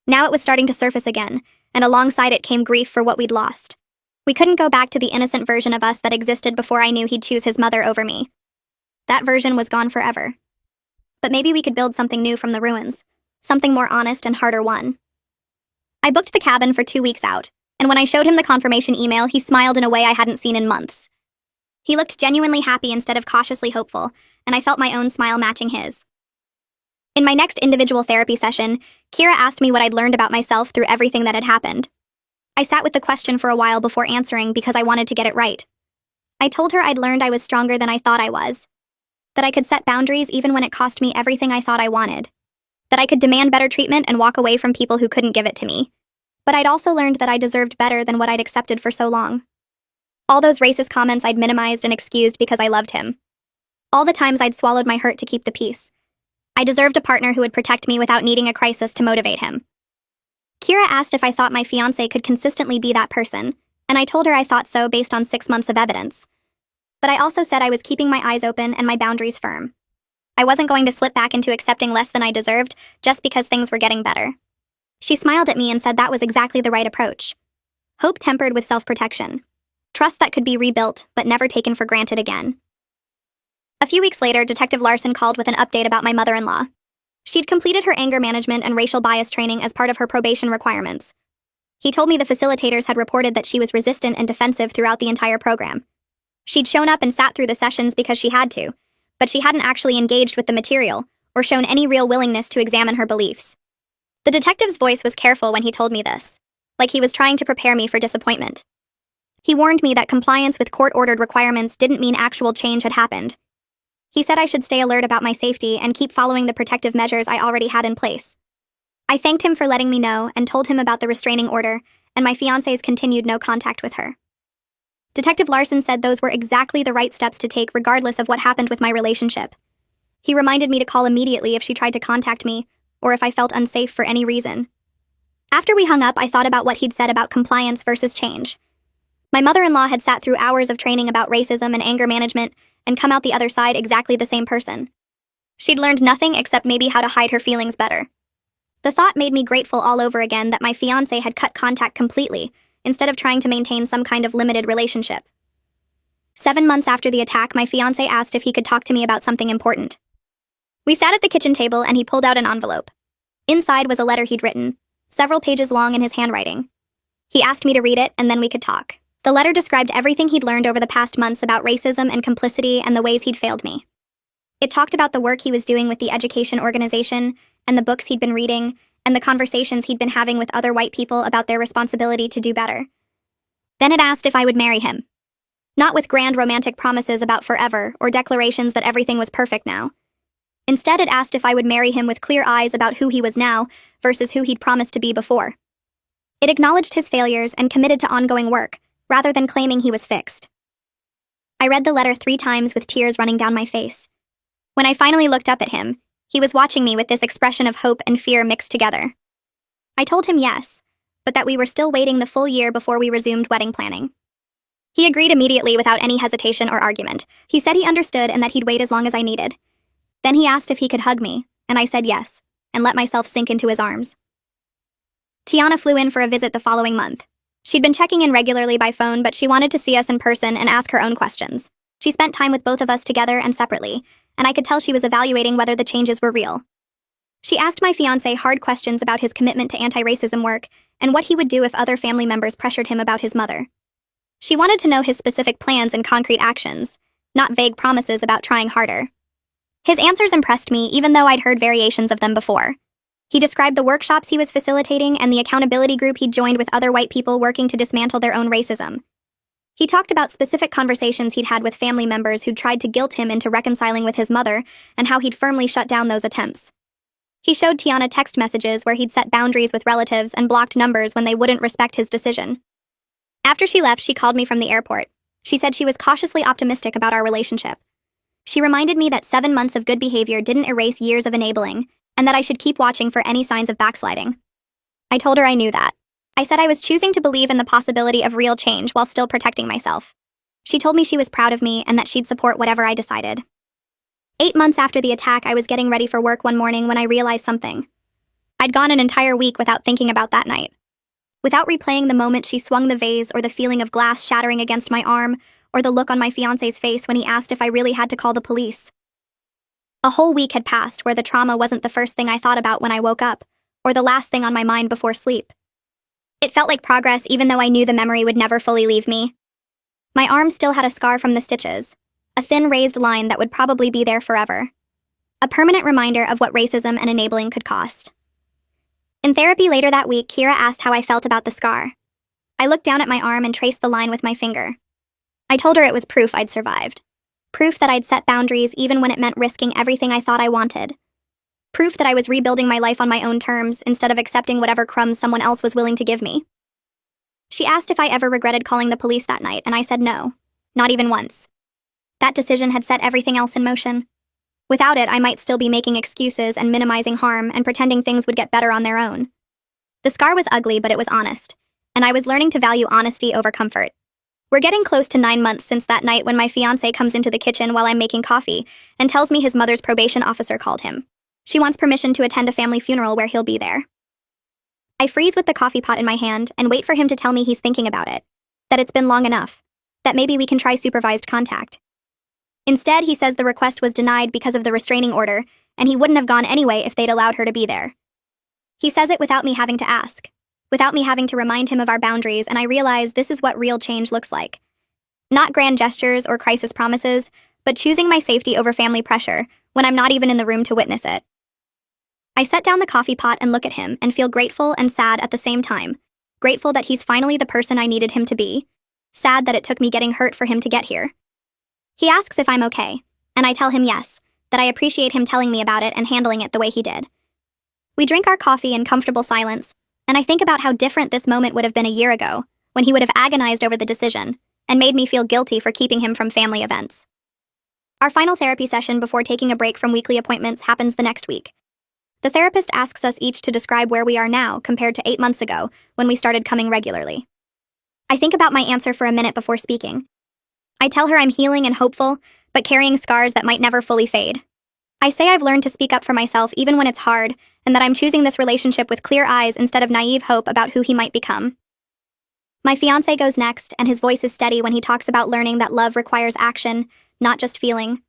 Now it was starting to surface again, and alongside it came grief for what we'd lost. We couldn't go back to the innocent version of us that existed before I knew he'd choose his mother over me. That version was gone forever. But maybe we could build something new from the ruins, something more honest and harder won. I booked the cabin for 2 weeks out, and when I showed him the confirmation email, he smiled in a way I hadn't seen in months. He looked genuinely happy instead of cautiously hopeful, and I felt my own smile matching his. In my next individual therapy session, Kira asked me what I'd learned about myself through everything that had happened. I sat with the question for a while before answering because I wanted to get it right. I told her I'd learned I was stronger than I thought I was, that I could set boundaries even when it cost me everything I thought I wanted, that I could demand better treatment and walk away from people who couldn't give it to me. But I'd also learned that I deserved better than what I'd accepted for so long. All those racist comments I'd minimized and excused because I loved him. All the times I'd swallowed my hurt to keep the peace. I deserved a partner who would protect me without needing a crisis to motivate him. Kira asked if I thought my fiancé could consistently be that person, and I told her I thought so based on 6 months of evidence. But I also said I was keeping my eyes open and my boundaries firm. I wasn't going to slip back into accepting less than I deserved just because things were getting better. She smiled at me and said that was exactly the right approach. Hope tempered with self-protection. Trust that could be rebuilt, but never taken for granted again. A few weeks later, Detective Larson called with an update about my mother-in-law. She'd completed her anger management and racial bias training as part of her probation requirements. He told me the facilitators had reported that she was resistant and defensive throughout the entire program. She'd shown up and sat through the sessions because she had to, but she hadn't actually engaged with the material or shown any real willingness to examine her beliefs. The detective's voice was careful when he told me this, like he was trying to prepare me for disappointment. He warned me that compliance with court-ordered requirements didn't mean actual change had happened. He said I should stay alert about my safety and keep following the protective measures I already had in place. I thanked him for letting me know and told him about the restraining order and my fiancé's continued no contact with her. Detective Larson said those were exactly the right steps to take regardless of what happened with my relationship. He reminded me to call immediately if she tried to contact me or if I felt unsafe for any reason. After we hung up, I thought about what he'd said about compliance versus change. My mother-in-law had sat through hours of training about racism and anger management and come out the other side exactly the same person. She'd learned nothing except maybe how to hide her feelings better. The thought made me grateful all over again that my fiancé had cut contact completely instead of trying to maintain some kind of limited relationship. 7 months after the attack, my fiancé asked if he could talk to me about something important. We sat at the kitchen table and he pulled out an envelope. Inside was a letter he'd written, several pages long in his handwriting. He asked me to read it and then we could talk. The letter described everything he'd learned over the past months about racism and complicity and the ways he'd failed me. It talked about the work he was doing with the education organization and the books he'd been reading and the conversations he'd been having with other white people about their responsibility to do better. Then it asked if I would marry him. Not with grand romantic promises about forever or declarations that everything was perfect now. Instead, it asked if I would marry him with clear eyes about who he was now versus who he'd promised to be before. It acknowledged his failures and committed to ongoing work, rather than claiming he was fixed. I read the letter 3 times with tears running down my face. When I finally looked up at him, he was watching me with this expression of hope and fear mixed together. I told him yes, but that we were still waiting the full year before we resumed wedding planning. He agreed immediately without any hesitation or argument. He said he understood and that he'd wait as long as I needed. Then he asked if he could hug me, and I said yes, and let myself sink into his arms. Tiana flew in for a visit the following month. She'd been checking in regularly by phone, but she wanted to see us in person and ask her own questions. She spent time with both of us together and separately, and I could tell she was evaluating whether the changes were real. She asked my fiancé hard questions about his commitment to anti-racism work and what he would do if other family members pressured him about his mother. She wanted to know his specific plans and concrete actions, not vague promises about trying harder. His answers impressed me, even though I'd heard variations of them before. He described the workshops he was facilitating and the accountability group he'd joined with other white people working to dismantle their own racism. He talked about specific conversations he'd had with family members who'd tried to guilt him into reconciling with his mother and how he'd firmly shut down those attempts. He showed Tiana text messages where he'd set boundaries with relatives and blocked numbers when they wouldn't respect his decision. After she left, she called me from the airport. She said she was cautiously optimistic about our relationship. She reminded me that 7 months of good behavior didn't erase years of enabling, and that I should keep watching for any signs of backsliding. I told her I knew that. I said I was choosing to believe in the possibility of real change while still protecting myself. She told me she was proud of me and that she'd support whatever I decided. 8 months after the attack, I was getting ready for work one morning when I realized something. I'd gone an entire week without thinking about that night. Without replaying the moment she swung the vase or the feeling of glass shattering against my arm or the look on my fiancé's face when he asked if I really had to call the police. A whole week had passed where the trauma wasn't the first thing I thought about when I woke up, or the last thing on my mind before sleep. It felt like progress even though I knew the memory would never fully leave me. My arm still had a scar from the stitches, a thin raised line that would probably be there forever. A permanent reminder of what racism and enabling could cost. In therapy later that week, Kira asked how I felt about the scar. I looked down at my arm and traced the line with my finger. I told her it was proof I'd survived. Proof that I'd set boundaries even when it meant risking everything I thought I wanted. Proof that I was rebuilding my life on my own terms instead of accepting whatever crumbs someone else was willing to give me. She asked if I ever regretted calling the police that night, and I said no, not even once. That decision had set everything else in motion. Without it, I might still be making excuses and minimizing harm and pretending things would get better on their own. The scar was ugly, but it was honest, and I was learning to value honesty over comfort. We're getting close to 9 months since that night when my fiancé comes into the kitchen while I'm making coffee and tells me his mother's probation officer called him. She wants permission to attend a family funeral where he'll be there. I freeze with the coffee pot in my hand and wait for him to tell me he's thinking about it, that it's been long enough, that maybe we can try supervised contact. Instead, he says the request was denied because of the restraining order, and he wouldn't have gone anyway if they'd allowed her to be there. He says it without me having to ask, without me having to remind him of our boundaries, and I realize this is what real change looks like. Not grand gestures or crisis promises, but choosing my safety over family pressure when I'm not even in the room to witness it. I set down the coffee pot and look at him and feel grateful and sad at the same time. Grateful that he's finally the person I needed him to be. Sad that it took me getting hurt for him to get here. He asks if I'm okay, and I tell him yes, that I appreciate him telling me about it and handling it the way he did. We drink our coffee in comfortable silence, and I think about how different this moment would have been a year ago, when he would have agonized over the decision and made me feel guilty for keeping him from family events. Our final therapy session before taking a break from weekly appointments happens the next week. The therapist asks us each to describe where we are now compared to 8 months ago when we started coming regularly. I think about my answer for a minute before speaking. I tell her I'm healing and hopeful, but carrying scars that might never fully fade. I say I've learned to speak up for myself even when it's hard, and that I'm choosing this relationship with clear eyes instead of naive hope about who he might become. My fiancé goes next, and his voice is steady when he talks about learning that love requires action, not just feeling.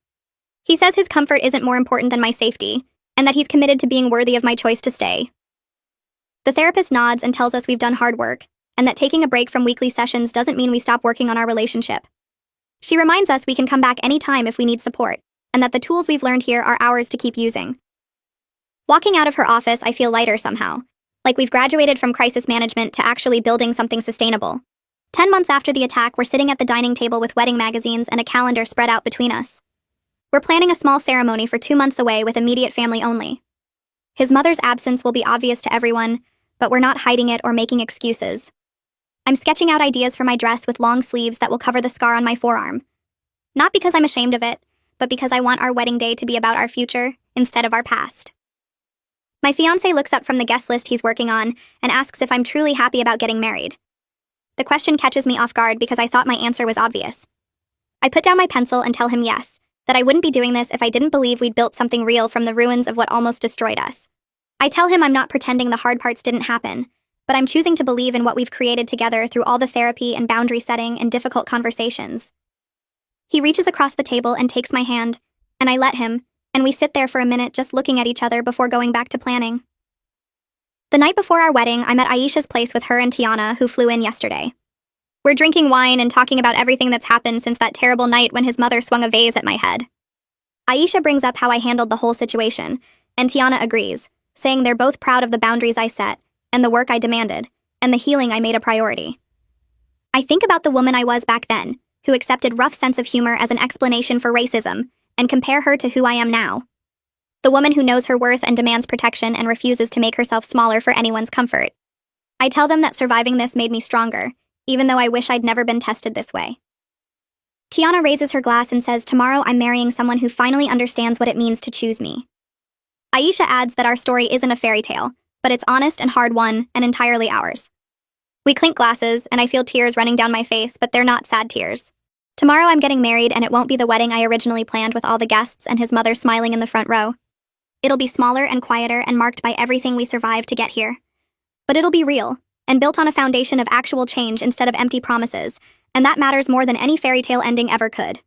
He says his comfort isn't more important than my safety, and that he's committed to being worthy of my choice to stay. The therapist nods and tells us we've done hard work, and that taking a break from weekly sessions doesn't mean we stop working on our relationship. She reminds us we can come back anytime if we need support, and that the tools we've learned here are ours to keep using. Walking out of her office, I feel lighter somehow, like we've graduated from crisis management to actually building something sustainable. 10 months after the attack, we're sitting at the dining table with wedding magazines and a calendar spread out between us. We're planning a small ceremony for 2 months away with immediate family only. His mother's absence will be obvious to everyone, but we're not hiding it or making excuses. I'm sketching out ideas for my dress with long sleeves that will cover the scar on my forearm. Not because I'm ashamed of it, but because I want our wedding day to be about our future instead of our past. My fiancé looks up from the guest list he's working on and asks if I'm truly happy about getting married. The question catches me off guard because I thought my answer was obvious. I put down my pencil and tell him yes, that I wouldn't be doing this if I didn't believe we'd built something real from the ruins of what almost destroyed us. I tell him I'm not pretending the hard parts didn't happen, but I'm choosing to believe in what we've created together through all the therapy and boundary setting and difficult conversations. He reaches across the table and takes my hand, and I let him, and we sit there for a minute just looking at each other before going back to planning. The night before our wedding, I'm at Aisha's place with her and Tiana, who flew in yesterday. We're drinking wine and talking about everything that's happened since that terrible night when his mother swung a vase at my head. Aisha brings up how I handled the whole situation, and Tiana agrees, saying they're both proud of the boundaries I set, and the work I demanded, and the healing I made a priority. I think about the woman I was back then, who accepted rough sense of humor as an explanation for racism, and compare her to who I am now. The woman who knows her worth and demands protection and refuses to make herself smaller for anyone's comfort. I tell them that surviving this made me stronger, even though I wish I'd never been tested this way. Tiana raises her glass and says tomorrow I'm marrying someone who finally understands what it means to choose me. Aisha adds that our story isn't a fairy tale, but it's honest and hard-won and entirely ours. We clink glasses, and I feel tears running down my face, but they're not sad tears. Tomorrow I'm getting married, and it won't be the wedding I originally planned with all the guests and his mother smiling in the front row. It'll be smaller and quieter and marked by everything we survived to get here. But it'll be real, and built on a foundation of actual change instead of empty promises, and that matters more than any fairy tale ending ever could.